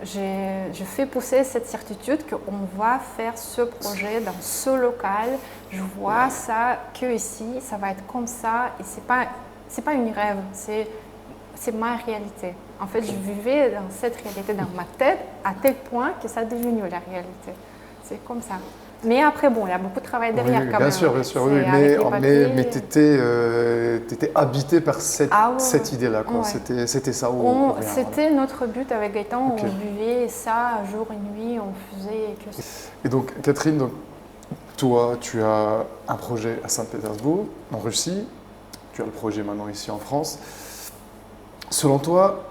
je fais pousser cette certitude qu'on va faire ce projet dans ce local. Je vois ça que ici, ça va être comme ça et c'est pas une rêve, c'est ma réalité. En fait, je vivais dans cette réalité dans ma tête à tel point que ça est devenu la réalité. C'est comme ça. Mais après, bon, il y a beaucoup de travail derrière quand même. Bien sûr, oui. Mais tu étais habité par cette idée-là. C'était ça. C'était notre but avec Gaëtan. On buvait ça jour et nuit, on faisait que ça. Et donc, Catherine, toi, tu as un projet à Saint-Pétersbourg, en Russie. Tu as le projet maintenant ici en France. Selon toi,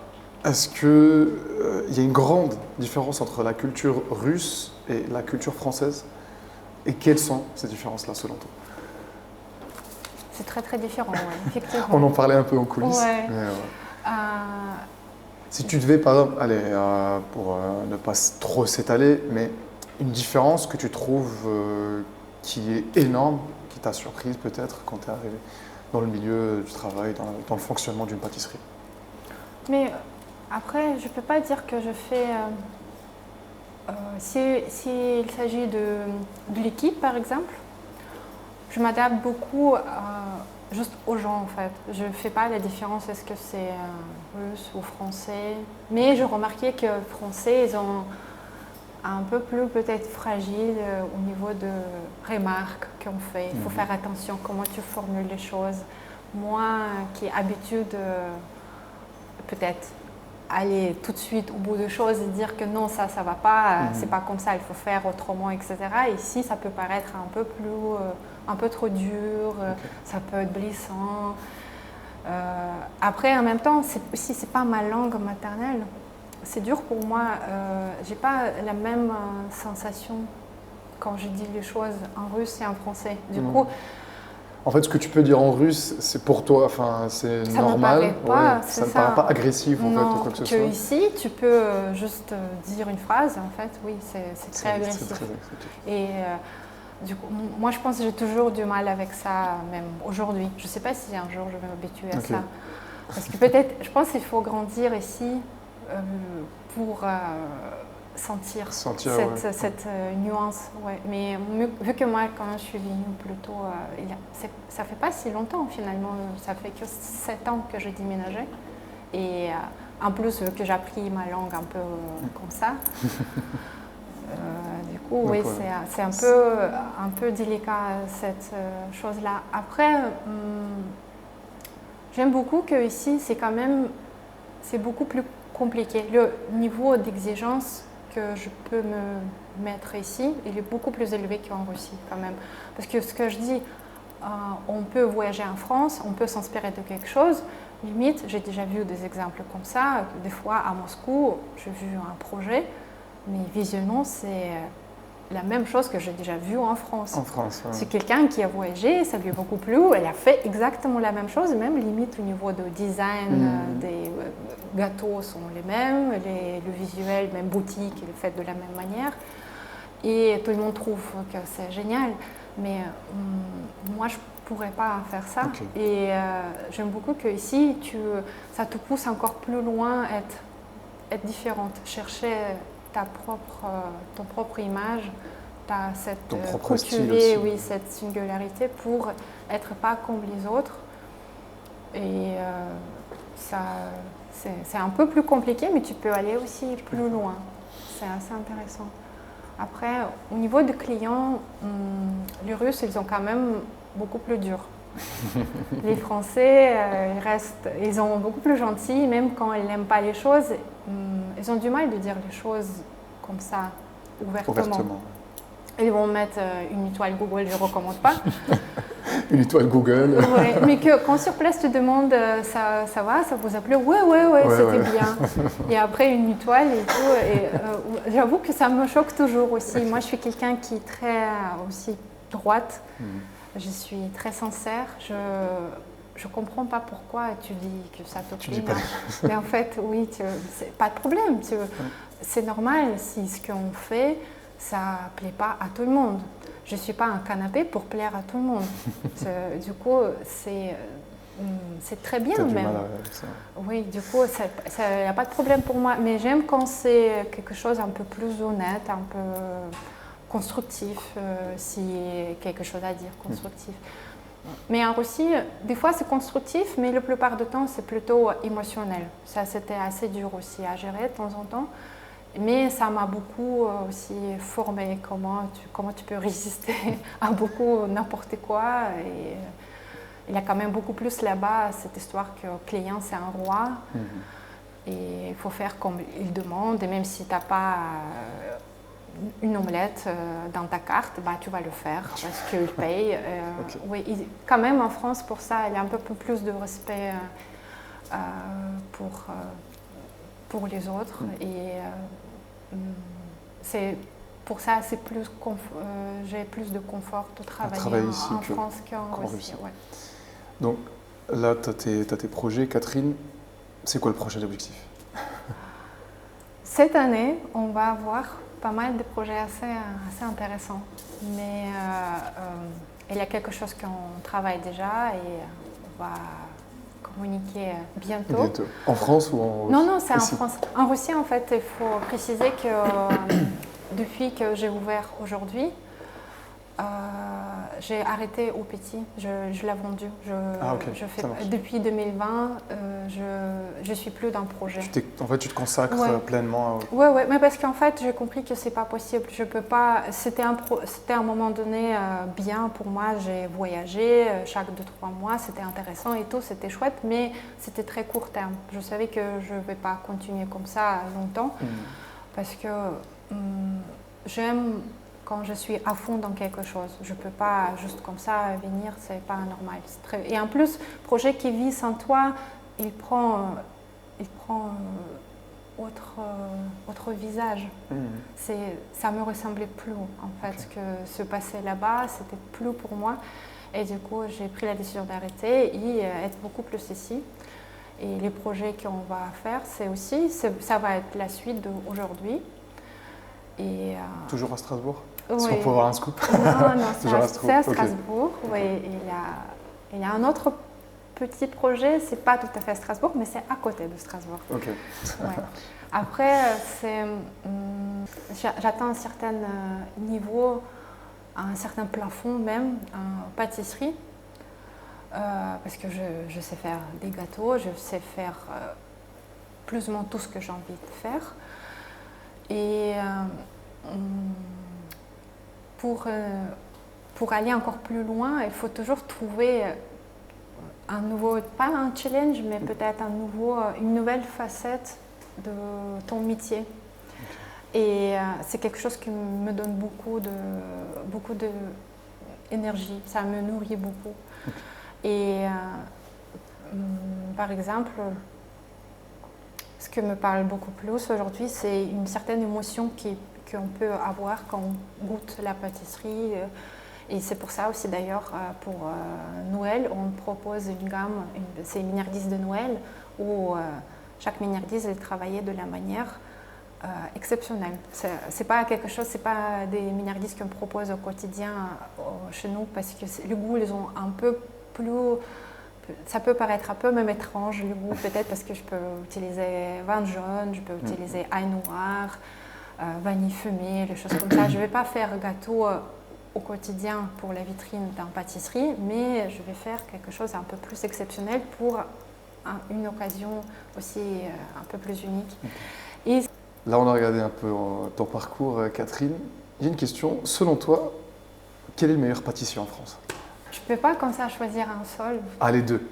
est-ce qu'il y a une grande différence entre la culture russe et la culture française? Et quelles sont ces différences-là selon toi? C'est très très différent, ouais, effectivement. On en parlait un peu en coulisses. Ouais. Si tu devais, par exemple, allez, pour ne pas trop s'étaler, mais une différence que tu trouves qui est énorme, qui t'a surprise peut-être quand tu es arrivé dans le milieu du travail, dans le fonctionnement d'une pâtisserie? Mais après, je ne peux pas dire que je fais... s'il s'agit de l'équipe, par exemple, je m'adapte beaucoup juste aux gens, en fait. Je ne fais pas la différence, est-ce que c'est russe ou français. Mais je remarquais que les Français, ils ont un peu plus peut-être fragile au niveau de remarques qu'on fait. Il faut faire attention comment tu formules les choses. Moi, qui ai habitude peut-être aller tout de suite au bout de choses et dire que non, ça va pas, c'est pas comme ça, il faut faire autrement, etc. Ici, ça peut paraître un peu trop dur, ça peut être blessant. Après, en même temps, si c'est pas ma langue maternelle, c'est dur pour moi. J'ai pas la même sensation quand je dis les choses en russe et en français. Du coup, en fait, ce que tu peux dire en russe, c'est pour toi, enfin, c'est normal. Ça ne paraît pas agressif en fait, ou quoi que ce soit. Ici, tu peux juste dire une phrase, en fait, oui, c'est très agressif. C'est très agressif. Et du coup, moi, je pense que j'ai toujours du mal avec ça, même aujourd'hui. Je ne sais pas si un jour je vais m'habituer à ça. Parce que peut-être, je pense qu'il faut grandir ici pour sentir cette nuance. Ouais. Mais vu que moi, quand je suis venue plutôt, ça fait pas si longtemps finalement, ça fait que 7 ans que j'ai déménagé. Et en plus, vu que j'ai appris ma langue un peu comme ça, du coup, oui, c'est un peu délicat cette chose-là. Après, j'aime beaucoup que ici, c'est beaucoup plus compliqué. Le niveau d'exigence que je peux me mettre ici, il est beaucoup plus élevé qu'en Russie quand même. Parce que ce que je dis, on peut voyager en France, on peut s'inspirer de quelque chose. Limite, j'ai déjà vu des exemples comme ça. Des fois, à Moscou, j'ai vu un projet, mais visuellement, c'est la même chose que j'ai déjà vu en France. En France, ouais. C'est quelqu'un qui a voyagé, ça lui a beaucoup plu, elle a fait exactement la même chose, même limite au niveau de design, des gâteaux sont les mêmes, le visuel, même boutique, il est fait de la même manière. Et tout le monde trouve que c'est génial, mais moi je ne pourrais pas faire ça. Okay. Et j'aime beaucoup qu'ici, ça te pousse encore plus loin à être différente, chercher ton propre image, cette cultiver cette singularité pour être pas comme les autres. Et c'est un peu plus compliqué, mais tu peux aller aussi plus loin. C'est assez intéressant. Après, au niveau des clients, les Russes, ils ont quand même beaucoup plus dur. Les Français, ils sont beaucoup plus gentils, même quand ils n'aiment pas les choses. Ils ont du mal de dire les choses comme ça, ouvertement. Ils vont mettre une étoile Google, je ne recommande pas. Une étoile Google. Ouais, mais quand sur place tu demandes ça va, ça vous a plu? Ouais, c'était bien. Et après une étoile et tout. Et j'avoue que ça me choque toujours aussi. Moi, je suis quelqu'un qui est très aussi droite. Je suis très sincère. Je comprends pas pourquoi tu dis que ça te plaît. Mais en fait, oui, c'est pas de problème. C'est normal si ce qu'on fait, ça plaît pas à tout le monde. Je ne suis pas un canapé pour plaire à tout le monde. Du coup, c'est très bien même. Mal avec ça. Oui, du coup, il n'y a pas de problème pour moi. Mais j'aime quand c'est quelque chose un peu plus honnête, un peu constructif, s'il y a quelque chose à dire, constructif. Mais en Russie, des fois c'est constructif, mais la plupart du temps c'est plutôt émotionnel. Ça, c'était assez dur aussi à gérer de temps en temps. Mais ça m'a beaucoup aussi formé comment tu peux résister à beaucoup n'importe quoi. Et il y a quand même beaucoup plus là-bas cette histoire que le client c'est un roi. Et il faut faire comme il demande. Et même si tu n'as pas une omelette dans ta carte, tu vas le faire parce qu'il paye. Okay. Oui, quand même en France pour ça, il y a un peu plus de respect pour les autres. Et c'est pour ça, j'ai plus de confort de travailler en France qu'en Russie. Ouais. Donc là, tu as tes projets. Catherine, c'est quoi le prochain objectif? Cette année, on va avoir pas mal de projets assez intéressants. Mais il y a quelque chose qu'on travaille déjà et on va communiquer bientôt. En France ou en Russie? Non, c'est en France. En Russie, en fait, il faut préciser que depuis que j'ai ouvert aujourd'hui, j'ai arrêté au petit, je l'ai vendu. Depuis 2020, je ne suis plus dans le projet. En fait, tu te consacres pleinement Oui, mais parce qu'en fait, j'ai compris que ce n'est pas possible. Je peux pas. C'était un moment donné bien pour moi. J'ai voyagé chaque 2-3 mois, c'était intéressant et tout, c'était chouette, mais c'était très court terme. Je savais que je ne vais pas continuer comme ça longtemps parce que j'aime quand je suis à fond dans quelque chose. Je ne peux pas juste comme ça venir, ce n'est pas normal. Et en plus, le projet qui vit sans toi, il prend autre visage. Ça ne me ressemblait plus, en fait, ce que se passait là-bas, c'était plus pour moi. Et du coup, j'ai pris la décision d'arrêter et être beaucoup plus ici. Et les projets qu'on va faire, ça va être la suite d'aujourd'hui. Toujours à Strasbourg? Oui. Est-ce qu'on peut avoir un scoop? Non, c'est à Strasbourg. Oui. Il y a un autre petit projet, c'est pas tout à fait à Strasbourg, mais c'est à côté de Strasbourg. Ok. Ouais. Après, j'atteins un certain niveau, un certain plafond même, en pâtisserie, parce que je sais faire des gâteaux, je sais faire plus ou moins tout ce que j'ai envie de faire. Et pour aller encore plus loin, il faut toujours trouver un nouveau, pas un challenge, mais peut-être une nouvelle facette de ton métier. Et c'est quelque chose qui me donne beaucoup d'énergie, ça me nourrit beaucoup. Et par exemple, ce qui me parle beaucoup plus aujourd'hui, c'est une certaine émotion qu'on peut avoir quand on goûte la pâtisserie. Et c'est pour ça aussi d'ailleurs, pour Noël, on propose une gamme, c'est une mignardise de Noël, où chaque mignardise est travaillée de la manière exceptionnelle. C'est pas quelque chose, c'est pas des mignardises qu'on propose au quotidien chez nous, parce que le goût, ils ont un peu plus... Ça peut paraître un peu même étrange, le goût, peut-être parce que je peux utiliser vin jaune, je peux utiliser ail noir, vanille fumée, des choses comme ça. Je ne vais pas faire gâteau au quotidien pour la vitrine d'une pâtisserie, mais je vais faire quelque chose un peu plus exceptionnel pour une occasion aussi un peu plus unique. Et là, on a regardé un peu ton parcours, Catherine. J'ai une question. Selon toi, quel est le meilleur pâtissier en France? Je ne peux pas comme ça choisir un seul. Ah, les deux?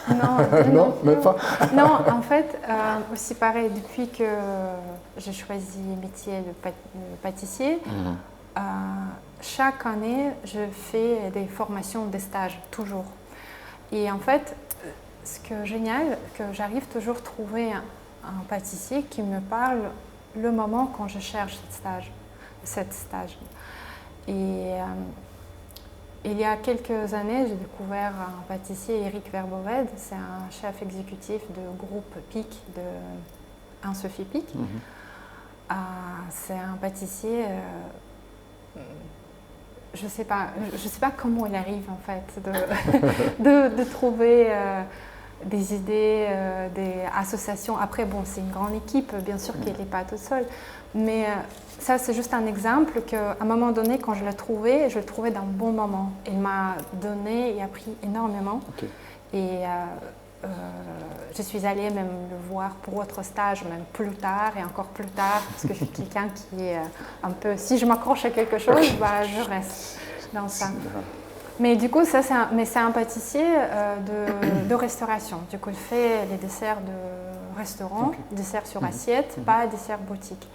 Non, non, même pas. Non, en fait, aussi pareil, depuis que j'ai choisi le métier de pâtissier, chaque année, je fais des formations, des stages, toujours. Et en fait, ce qui est génial, que j'arrive toujours à trouver un pâtissier qui me parle le moment quand je cherche cette stage. Et il y a quelques années, j'ai découvert un pâtissier, Eric Verboved. C'est un chef exécutif de groupe PIC, de Sophie PIC. C'est un pâtissier, je ne sais pas comment il arrive en fait de trouver des idées, des associations. Après, bon, c'est une grande équipe, bien sûr qu'il n'est pas tout seul. Mais ça, c'est juste un exemple qu'à un moment donné, quand je le trouvais dans le bon moment. Il m'a donné et appris énormément. Okay. Et je suis allée même le voir pour autre stage, même plus tard et encore plus tard, parce que je suis quelqu'un qui est un peu... Si je m'accroche à quelque chose, je reste dans ça. Mais du coup, c'est un pâtissier de restauration. Du coup, il fait les desserts de restaurant, desserts sur assiette, pas desserts boutique.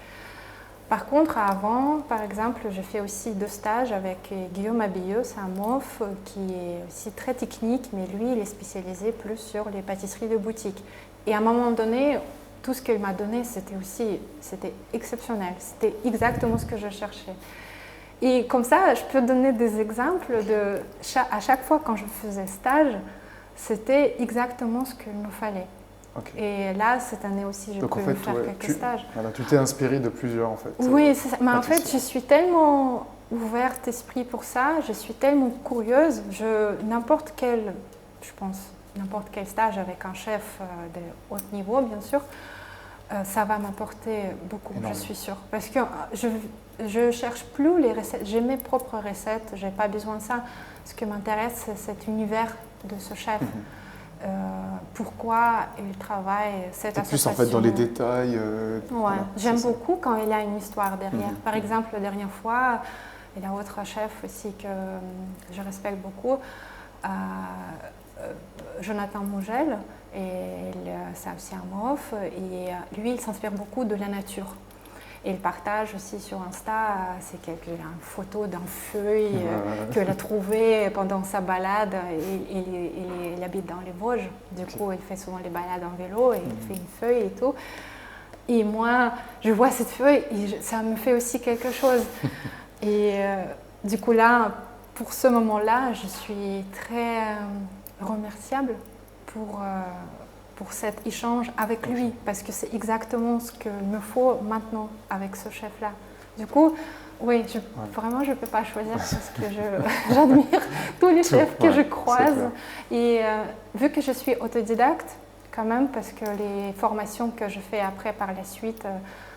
Par contre, avant, par exemple, j'ai fait aussi 2 stages avec Guillaume Abilleux, c'est un MOF qui est aussi très technique, mais lui, il est spécialisé plus sur les pâtisseries de boutique. Et à un moment donné, tout ce qu'il m'a donné, c'était exceptionnel. C'était exactement ce que je cherchais. Et comme ça, je peux donner des exemples à chaque fois quand je faisais stage, c'était exactement ce qu'il me fallait. Okay. Et là, cette année aussi, je peux faire quelques stages. Voilà, tu t'es inspirée de plusieurs en fait. Oui, c'est ça. Mais en fait, je suis tellement ouverte d'esprit pour ça, je suis tellement curieuse. N'importe quel stage avec un chef de haut niveau, bien sûr, ça va m'apporter beaucoup, énormément. Je suis sûre. Parce que je ne cherche plus les recettes, j'ai mes propres recettes, je n'ai pas besoin de ça. Ce qui m'intéresse, c'est cet univers de ce chef. Pourquoi il travaille cette association. Plus en fait dans les détails. Ouais. Voilà, j'aime beaucoup quand il y a une histoire derrière. Par exemple, la dernière fois, il y a un autre chef aussi que je respecte beaucoup, Jonathan Mougel, et c'est aussi un MOF, et lui, il s'inspire beaucoup de la nature. Et il partage aussi sur Insta, c'est une photo d'un feuille qu'il a trouvé pendant sa balade. Il habite dans les Vosges, du coup il fait souvent les balades en vélo et il fait une feuille et tout. Et moi, je vois cette feuille et ça me fait aussi quelque chose. Et du coup là, pour ce moment-là, je suis très remerciable pour cet échange avec lui, parce que c'est exactement ce qu'il me faut maintenant avec ce chef-là. Du coup, oui, vraiment, je ne peux pas choisir parce que j'admire tous les chefs que je croise. Et vu que je suis autodidacte, quand même, parce que les formations que je fais après par la suite,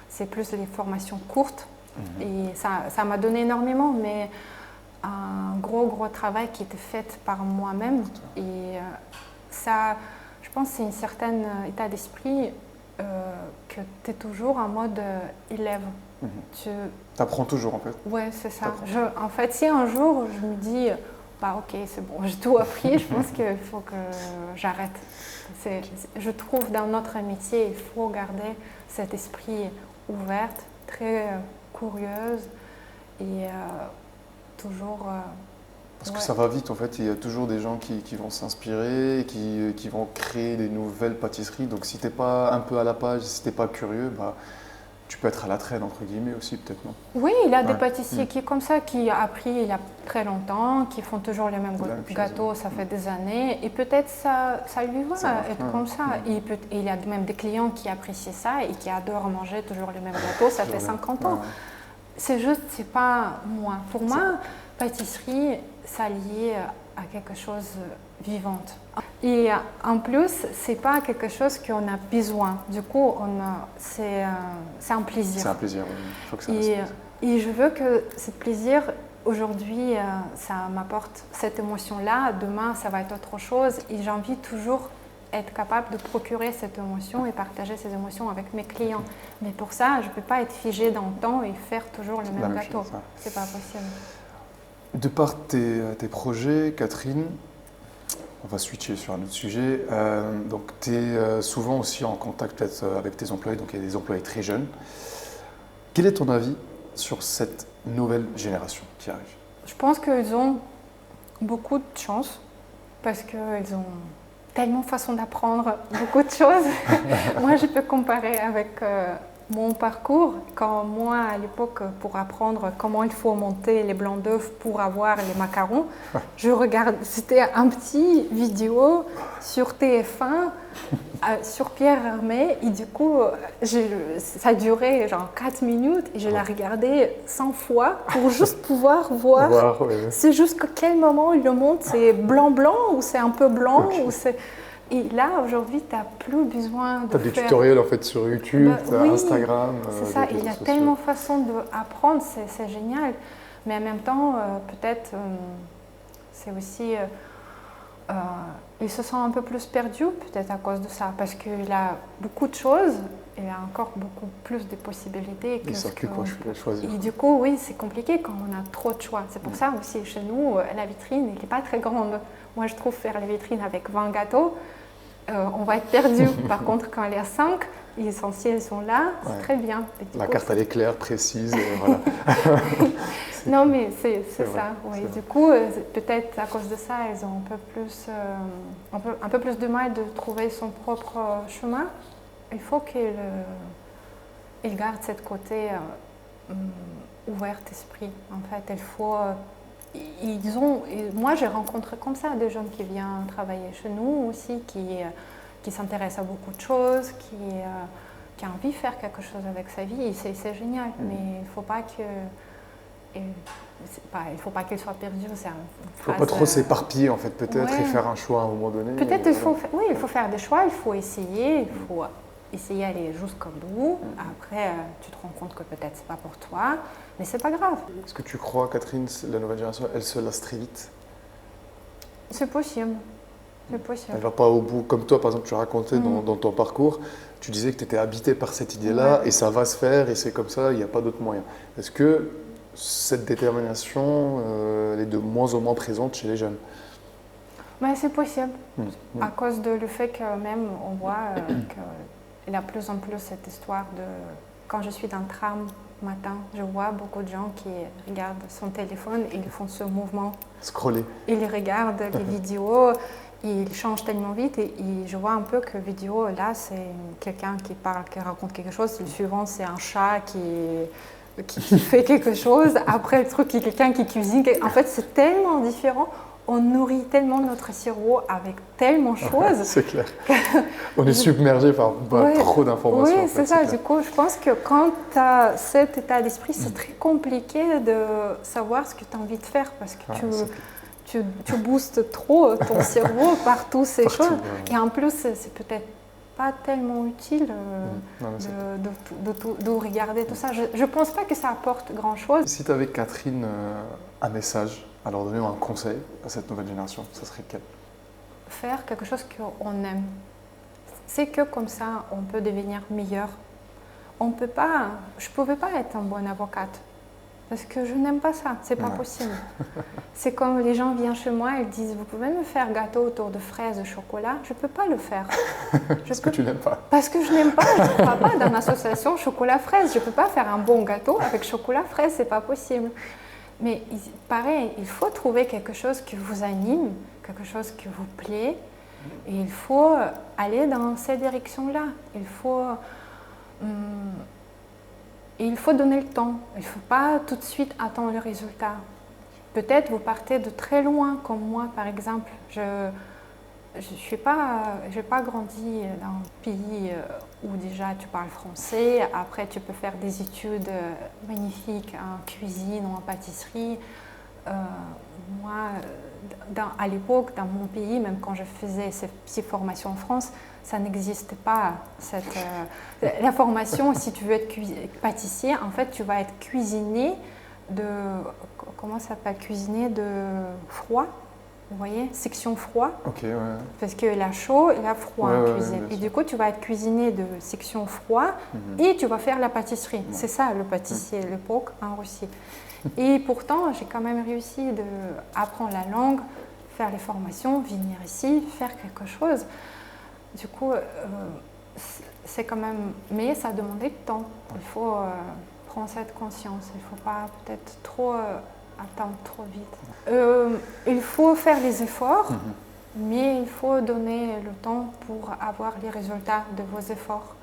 c'est plus les formations courtes. Et ça m'a donné énormément, mais un gros travail qui était fait par moi-même. Et ça... Je pense que c'est un certain état d'esprit que tu es toujours en mode élève. Tu apprends toujours en fait. Oui, c'est ça. En fait, si un jour je me dis, bah ok, c'est bon, j'ai tout appris, je pense qu'il faut que j'arrête. Je trouve dans notre métier, il faut garder cet esprit ouvert, très curieuse et toujours... Parce que ça va vite en fait, il y a toujours des gens qui vont s'inspirer, qui vont créer des nouvelles pâtisseries. Donc si tu n'es pas un peu à la page, si tu n'es pas curieux, bah, tu peux être à la traîne entre guillemets aussi peut-être, non? Oui, il y a des pâtissiers qui comme ça, qui ont appris il y a très longtemps, qui font toujours les mêmes gâteaux, ça fait des années. Et peut-être ça lui va être comme ça. Et il y a même des clients qui apprécient ça et qui adorent manger toujours les mêmes gâteaux, ça fait 50 ans. C'est juste, c'est pas moi. Pour moi, pâtisserie, ça lié à quelque chose de vivante. Et en plus, c'est pas quelque chose qu'on a besoin. Du coup, c'est un plaisir. C'est un plaisir, oui. Il faut que ça reste. Et je veux que ce plaisir, aujourd'hui, ça m'apporte cette émotion-là. Demain, ça va être autre chose. Et j'ai envie toujours être capable de procurer cette émotion et partager ces émotions avec mes clients. Mais pour ça, je ne peux pas être figée dans le temps et faire toujours le même gâteau. C'est pas possible. De par tes projets, Catherine, on va switcher sur un autre sujet. Donc, tu es souvent aussi en contact peut-être avec tes employés, donc il y a des employés très jeunes. Quel est ton avis sur cette nouvelle génération qui arrive? Je pense qu'ils ont beaucoup de chance parce qu'ils ont tellement de façons d'apprendre beaucoup de choses. Moi, je peux comparer avec mon parcours. Quand moi, à l'époque, pour apprendre comment il faut monter les blancs d'œufs pour avoir les macarons, je regarde, c'était un petit vidéo sur TF1 sur Pierre Hermé et du coup, ça durait genre 4 minutes et je la regardais 100 fois pour juste pouvoir voir. C'est juste que quel moment il le monte, c'est blanc-blanc ou c'est un peu blanc ou c'est... Et là, aujourd'hui, tu n'as plus besoin de faire... Tu as des tutoriels en fait sur YouTube, Instagram. C'est ça, il y a tellement de façons d'apprendre, c'est génial. Mais en même temps, peut-être, c'est aussi... ils se sentent un peu plus perdus, peut-être à cause de ça, parce qu'il a beaucoup de choses, il a encore beaucoup plus de possibilités. Il ne sait plus quoi choisir. Et du coup, oui, c'est compliqué quand on a trop de choix. C'est pour ça aussi, chez nous, la vitrine n'est pas très grande. Moi, je trouve faire la vitrine avec 20 gâteaux, on va être perdu. Par contre, quand il y a 5, les essentiels sont là, c'est très bien. La carte, elle est claire, précise, et voilà. Non, mais c'est ça. Oui. Du coup, peut-être à cause de ça, ils ont un peu plus de mal de trouver son propre chemin. il faut qu'ils gardent ce côté ouvert d'esprit. En fait, il faut... moi, j'ai rencontré comme ça des jeunes qui viennent travailler chez nous aussi, qui s'intéressent à beaucoup de choses, qui a envie de faire quelque chose avec sa vie, et c'est génial. Mais il ne faut pas qu'il soit perdu. Il ne faut pas trop s'éparpiller, en fait, peut-être, et faire un choix à un moment donné. Peut-être il faut faire des choix, il faut essayer, aller jusqu'au bout. Après, tu te rends compte que peut-être c'est pas pour toi, mais c'est pas grave. Est-ce que tu crois, Catherine, la nouvelle génération, elle se lasse très vite? C'est possible. C'est possible. Elle ne va pas au bout, comme toi, par exemple, tu racontais dans ton parcours, tu disais que tu étais habité par cette idée-là, et ça va se faire, et c'est comme ça, il n'y a pas d'autre moyen. Est-ce que cette détermination, elle est de moins en moins présente chez les jeunes? C'est possible, à cause du fait que même on voit qu'il y a de plus en plus cette histoire de... Quand je suis dans le tram matin, je vois beaucoup de gens qui regardent son téléphone et ils font ce mouvement. Scroller. Ils regardent les vidéos, ils changent tellement vite et je vois un peu que vidéo, là, c'est quelqu'un qui parle, qui raconte quelque chose. Le suivant, c'est un chat qui fait quelque chose. Après, le truc, il y a quelqu'un qui cuisine. En fait, c'est tellement différent. On nourrit tellement notre cerveau avec tellement de choses. C'est clair. On est submergé par trop d'informations. Oui, c'est ça. Du coup, je pense que quand tu as cet état d'esprit, c'est très compliqué de savoir ce que tu as envie de faire parce que tu boostes trop ton cerveau par toutes ces choses. Ouais. Et en plus, c'est peut-être pas tellement utile de regarder tout ça. Je ne pense pas que ça apporte grand-chose. Si tu avais, Catherine, un message à leur donner ou un conseil à cette nouvelle génération, ça serait quel? Faire quelque chose qu'on aime. C'est que comme ça, on peut devenir meilleur. Je ne pouvais pas être une bonne avocate parce que je n'aime pas ça, c'est pas possible. C'est comme les gens viennent chez moi, ils disent « Vous pouvez me faire gâteau autour de fraises et chocolat ?» Je ne peux pas le faire. Parce que tu n'aimes pas. Parce que je n'aime pas, je ne crois pas dans l'association chocolat-fraise. Je ne peux pas faire un bon gâteau avec chocolat-fraise, c'est pas possible. Mais pareil, il faut trouver quelque chose qui vous anime, quelque chose qui vous plaît, et il faut aller dans cette direction-là. Il faut donner le temps. Il ne faut pas tout de suite attendre le résultat. Peut-être vous partez de très loin, comme moi par exemple. Je n'ai pas grandi dans un pays où déjà tu parles français. Après, tu peux faire des études magnifiques en cuisine ou en pâtisserie. Moi, à l'époque, dans mon pays, même quand je faisais ces formations en France, ça n'existait pas. La formation, si tu veux être pâtissier, en fait, tu vas être cuisinier de... Comment ça s'appelle? Cuisinier de froid. Vous voyez, section froid. Ok, ouais. Parce qu'il a chaud et il a froid en cuisine. Et du coup, tu vas être cuisinier de section froid et tu vas faire la pâtisserie. Ouais. C'est ça le pâtissier à l'époque en Russie. Et pourtant, j'ai quand même réussi à apprendre la langue, faire les formations, venir ici, faire quelque chose. Du coup, c'est quand même... Mais ça a demandé du temps. Il faut prendre cette conscience. Il ne faut pas peut-être trop... attendre trop vite. Il faut faire les efforts, mais il faut donner le temps pour avoir les résultats de vos efforts.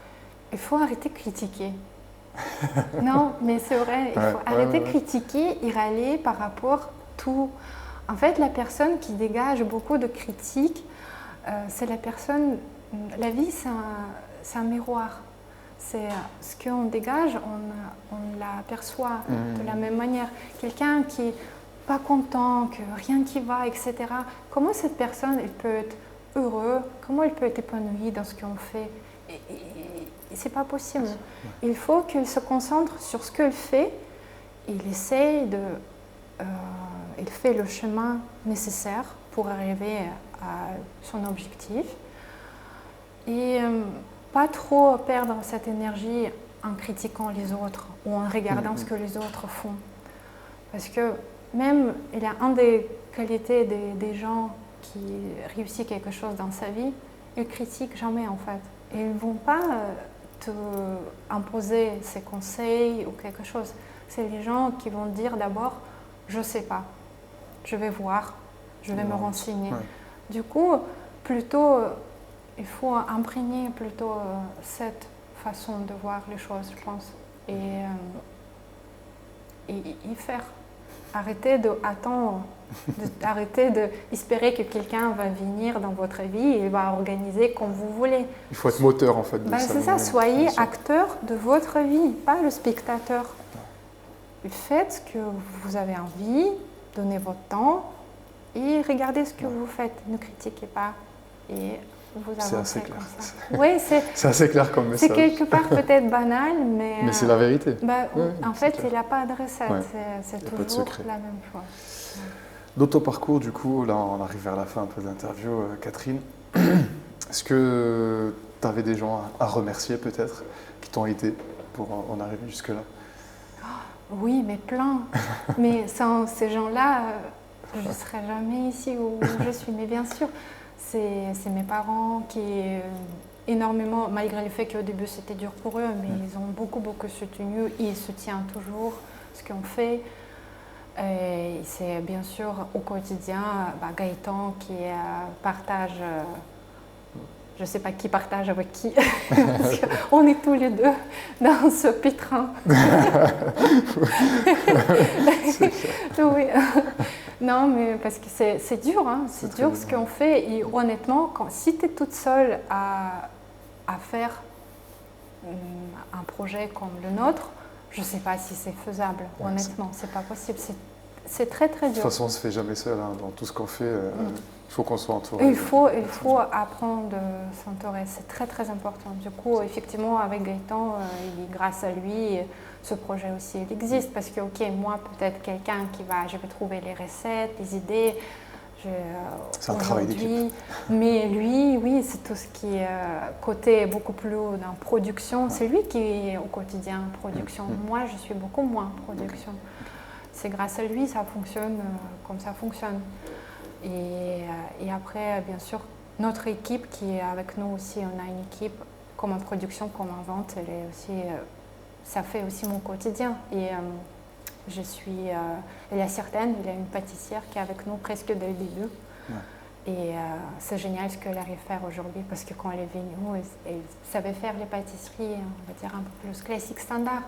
Il faut arrêter de critiquer. Non, mais c'est vrai, il faut arrêter de critiquer et râler par rapport à tout. En fait, la personne qui dégage beaucoup de critiques, c'est la personne... La vie, c'est un miroir. C'est ce qu'on dégage, on l'aperçoit de la même manière. Quelqu'un qui n'est pas content, que rien qui va, etc. Comment cette personne elle peut être heureuse? Comment elle peut être épanouie dans ce qu'on fait? Ce n'est pas possible. Il faut qu'elle se concentre sur ce qu'elle fait. Il essaye il fait le chemin nécessaire pour arriver à son objectif. Et pas trop perdre cette énergie en critiquant les autres ou en regardant ce que les autres font. Parce que même, il y a une des qualités des gens qui réussissent quelque chose dans sa vie, ils ne critiquent jamais en fait. Ils ne vont pas te imposer ses conseils ou quelque chose. C'est les gens qui vont dire d'abord, je ne sais pas, je vais voir, je vais me renseigner. Ouais. Du coup, plutôt... il faut imprégner plutôt cette façon de voir les choses, je pense. Et faire. Arrêtez d'attendre, arrêtez d'espérer que quelqu'un va venir dans votre vie et va organiser comme vous voulez. Il faut être moteur en fait de ça. C'est ça, soyez acteur de votre vie, pas le spectateur. Faites ce que vous avez envie, donnez votre temps et regardez ce que vous faites. Ne critiquez pas et vous avancez comme ça. Oui, c'est assez clair comme message. C'est quelque part peut-être banal, mais c'est la vérité. En fait, il n'y a pas de recette, c'est toujours la même chose. Dans ton parcours, du coup, là on arrive vers la fin un peu de l'interview, Catherine, est-ce que tu avais des gens à remercier peut-être, qui t'ont aidé pour en arriver jusque-là? Oui, mais plein. Mais sans ces gens-là, je ne serais jamais ici où je suis. Mais bien sûr, c'est mes parents qui, énormément, malgré le fait qu'au début c'était dur pour eux, mais ils ont beaucoup soutenu et ils soutiennent toujours ce qu'on fait. Et c'est bien sûr au quotidien Gaëtan qui partage, je ne sais pas qui partage avec qui, on est tous les deux dans ce pétrin. Oui. Non, mais parce que c'est dur, hein, c'est dur ce qu'on fait. Et honnêtement, si tu es toute seule à faire un projet comme le nôtre, je ne sais pas si c'est faisable, honnêtement, c'est pas possible. C'est très dur. De toute façon, on ne se fait jamais seul, hein. Dans tout ce qu'on fait, il faut qu'on soit entouré. Il faut apprendre de s'entourer, c'est très important. Du coup, effectivement, avec Gaëtan, grâce à lui, ce projet aussi il existe. Parce que, ok, moi, peut-être quelqu'un je vais trouver les recettes, les idées. C'est un travail d'équipe. Mais lui, oui, c'est tout ce qui est côté beaucoup plus haut dans production. C'est lui qui est au quotidien production. Moi, je suis beaucoup moins production. C'est grâce à lui, ça fonctionne comme ça fonctionne. Et après, bien sûr, notre équipe qui est avec nous aussi, on a une équipe comme en production, comme en vente, ça fait aussi mon quotidien. Et elle est certaine, il y a une pâtissière qui est avec nous presque dès le début. Et c'est génial ce qu'elle arrive à faire aujourd'hui parce que quand elle est venue, elle savait faire les pâtisseries, on va dire un peu plus classiques, standards.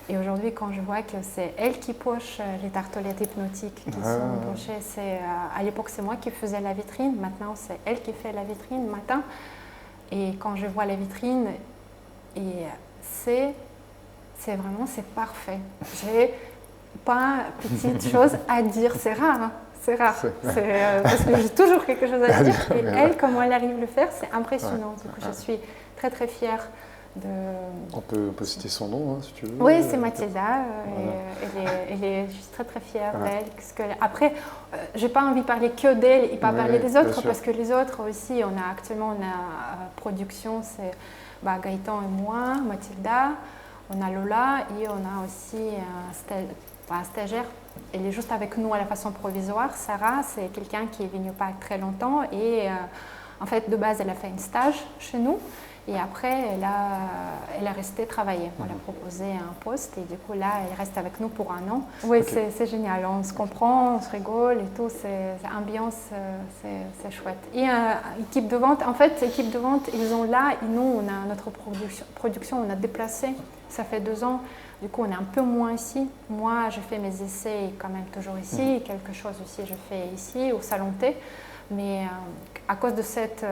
Et aujourd'hui, quand je vois que c'est elle qui poche les tartelettes hypnotiques qui sont pochées, à l'époque c'est moi qui faisais la vitrine, maintenant c'est elle qui fait la vitrine le matin. Et quand je vois la vitrine, c'est parfait. J'ai pas petite chose à dire, c'est rare. Hein. C'est rare, parce que j'ai toujours quelque chose à dire. Et elle, comment elle arrive à le faire, c'est impressionnant. Du coup, je suis très fière. On peut citer son nom, hein, si tu veux. Oui, c'est Mathilda. Elle est juste très fière d'elle. Après, je n'ai pas envie de parler que d'elle et pas parler des autres, parce que les autres aussi, actuellement, on a production, c'est Gaëtan et moi, Mathilda, on a Lola et on a aussi un stagiaire. Elle est juste avec nous à la façon provisoire. Sarah, c'est quelqu'un qui est venu pas très longtemps et en fait, de base, elle a fait un stage chez nous. Et après, elle a resté travailler. On lui a proposé un poste et du coup, là, elle reste avec nous pour 1 an. Oui, c'est génial. On se comprend, on se rigole et tout. C'est ambiance, c'est chouette. Et équipe de vente, en fait, l'équipe de vente, ils ont là, et nous, on a notre production, on a déplacé. Ça fait 2 ans. Du coup, on est un peu moins ici. Moi, je fais mes essais quand même toujours ici. Quelque chose aussi, je fais ici, au Salon T. Mais à cause de cette...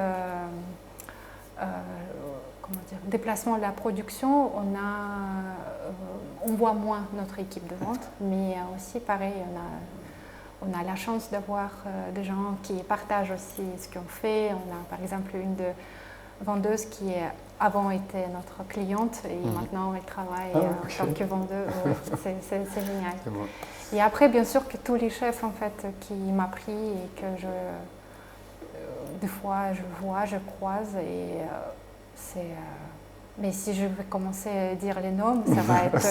déplacement de la production, on voit moins notre équipe de vente, mais aussi pareil, on a la chance d'avoir des gens qui partagent aussi ce qu'on fait. On a par exemple une vendeuse qui avant était notre cliente et maintenant elle travaille en tant que vendeuse. C'est génial. Et après, bien sûr que tous les chefs en fait qui m'ont pris et que des fois je vois, je croise et mais si je vais commencer à dire les noms, ça va être...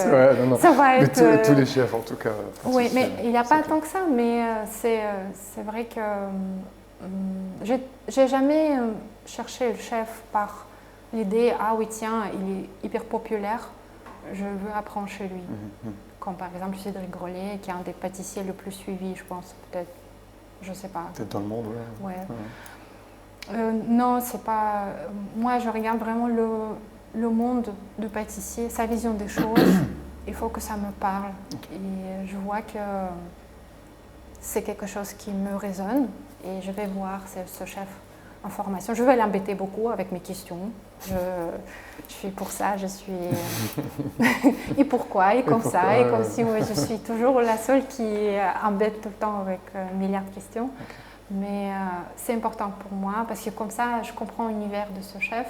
Ça va être tous les chefs en tout cas. Oui, mais il n'y a pas tant que ça, mais c'est vrai que j'ai jamais cherché le chef par l'idée « Ah oui, tiens, il est hyper populaire, je veux apprendre chez lui ». Comme par exemple Cédric Grollet, qui est un des pâtissiers le plus suivis, je pense, peut-être, je ne sais pas. Peut-être dans le monde, ouais. Non, c'est pas. Moi, je regarde vraiment le monde du pâtissier, sa vision des choses. Il faut que ça me parle. Et je vois que c'est quelque chose qui me résonne. Et je vais voir ce chef en formation. Je vais l'embêter beaucoup avec mes questions. Je suis pour ça, je suis. Et pourquoi, et comme ça, et comme si. Ouais, je suis toujours la seule qui embête tout le temps avec un milliard de questions. Okay. Mais c'est important pour moi parce que comme ça, je comprends l'univers de ce chef.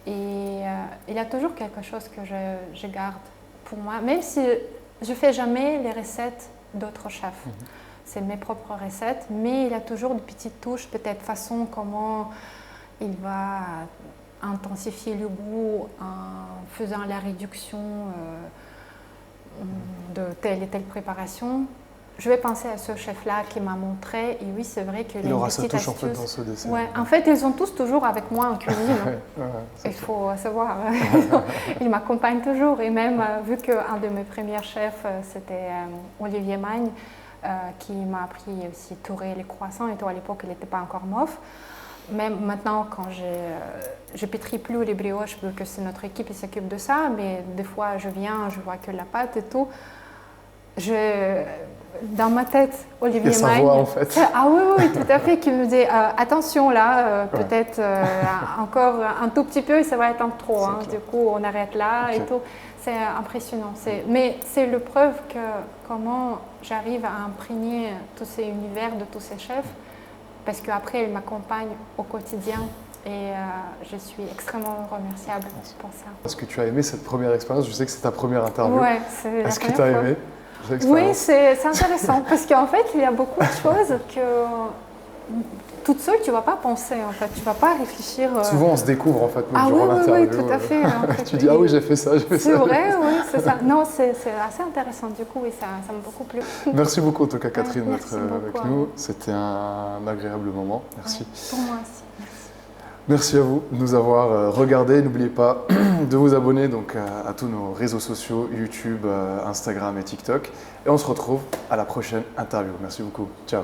Et il y a toujours quelque chose que je garde pour moi, même si je ne fais jamais les recettes d'autres chefs. C'est mes propres recettes, mais il y a toujours des petites touches, peut-être façon comment il va intensifier le goût en faisant la réduction de telle et telle préparation. Je vais penser à ce chef-là qui m'a montré, et oui, c'est vrai que il aura sa touche en fait dans ce dessert. Ouais, en fait, ils sont tous toujours avec moi en cuisine. Il faut savoir. Ils m'accompagnent toujours, et même vu qu'un de mes premiers chefs, c'était Olivier Magne, qui m'a appris aussi à tourer les croissants, et tout, à l'époque, il n'était pas encore MOF. Même maintenant, quand je pétris plus les brioches, vu que c'est notre équipe qui s'occupe de ça, mais des fois, je viens, je vois que la pâte et tout. Dans ma tête, Olivier Magne. Voix, en fait. Ah oui, tout à fait, qui me dit attention là, peut-être encore un tout petit peu, ça va être un trop. Hein, du coup, on arrête là et tout. C'est impressionnant. Mais c'est le preuve que comment j'arrive à imprégner tous ces univers de tous ces chefs, parce qu'après, ils m'accompagnent au quotidien. Et je suis extrêmement remerciable pour ça. Est-ce que tu as aimé cette première expérience? Je sais que c'est ta première interview. Ouais, c'est la Est-ce que tu as aimé? Oui, c'est intéressant parce qu'en fait, il y a beaucoup de choses que toute seule, tu ne vas pas penser, en fait, tu ne vas pas réfléchir. Souvent, on se découvre en fait durant l'interview. Oui, tout à fait. En fait, tu dis, ah oui, j'ai fait ça, j'ai fait ça. C'est vrai, oui, c'est ça. Non, c'est assez intéressant du coup et ça m'a beaucoup plu. Merci beaucoup en tout cas, Catherine, d'être avec nous. C'était un agréable moment. Merci. Ouais, pour moi aussi. Merci à vous de nous avoir regardés. N'oubliez pas de vous abonner donc, à tous nos réseaux sociaux, YouTube, Instagram et TikTok. Et on se retrouve à la prochaine interview. Merci beaucoup. Ciao.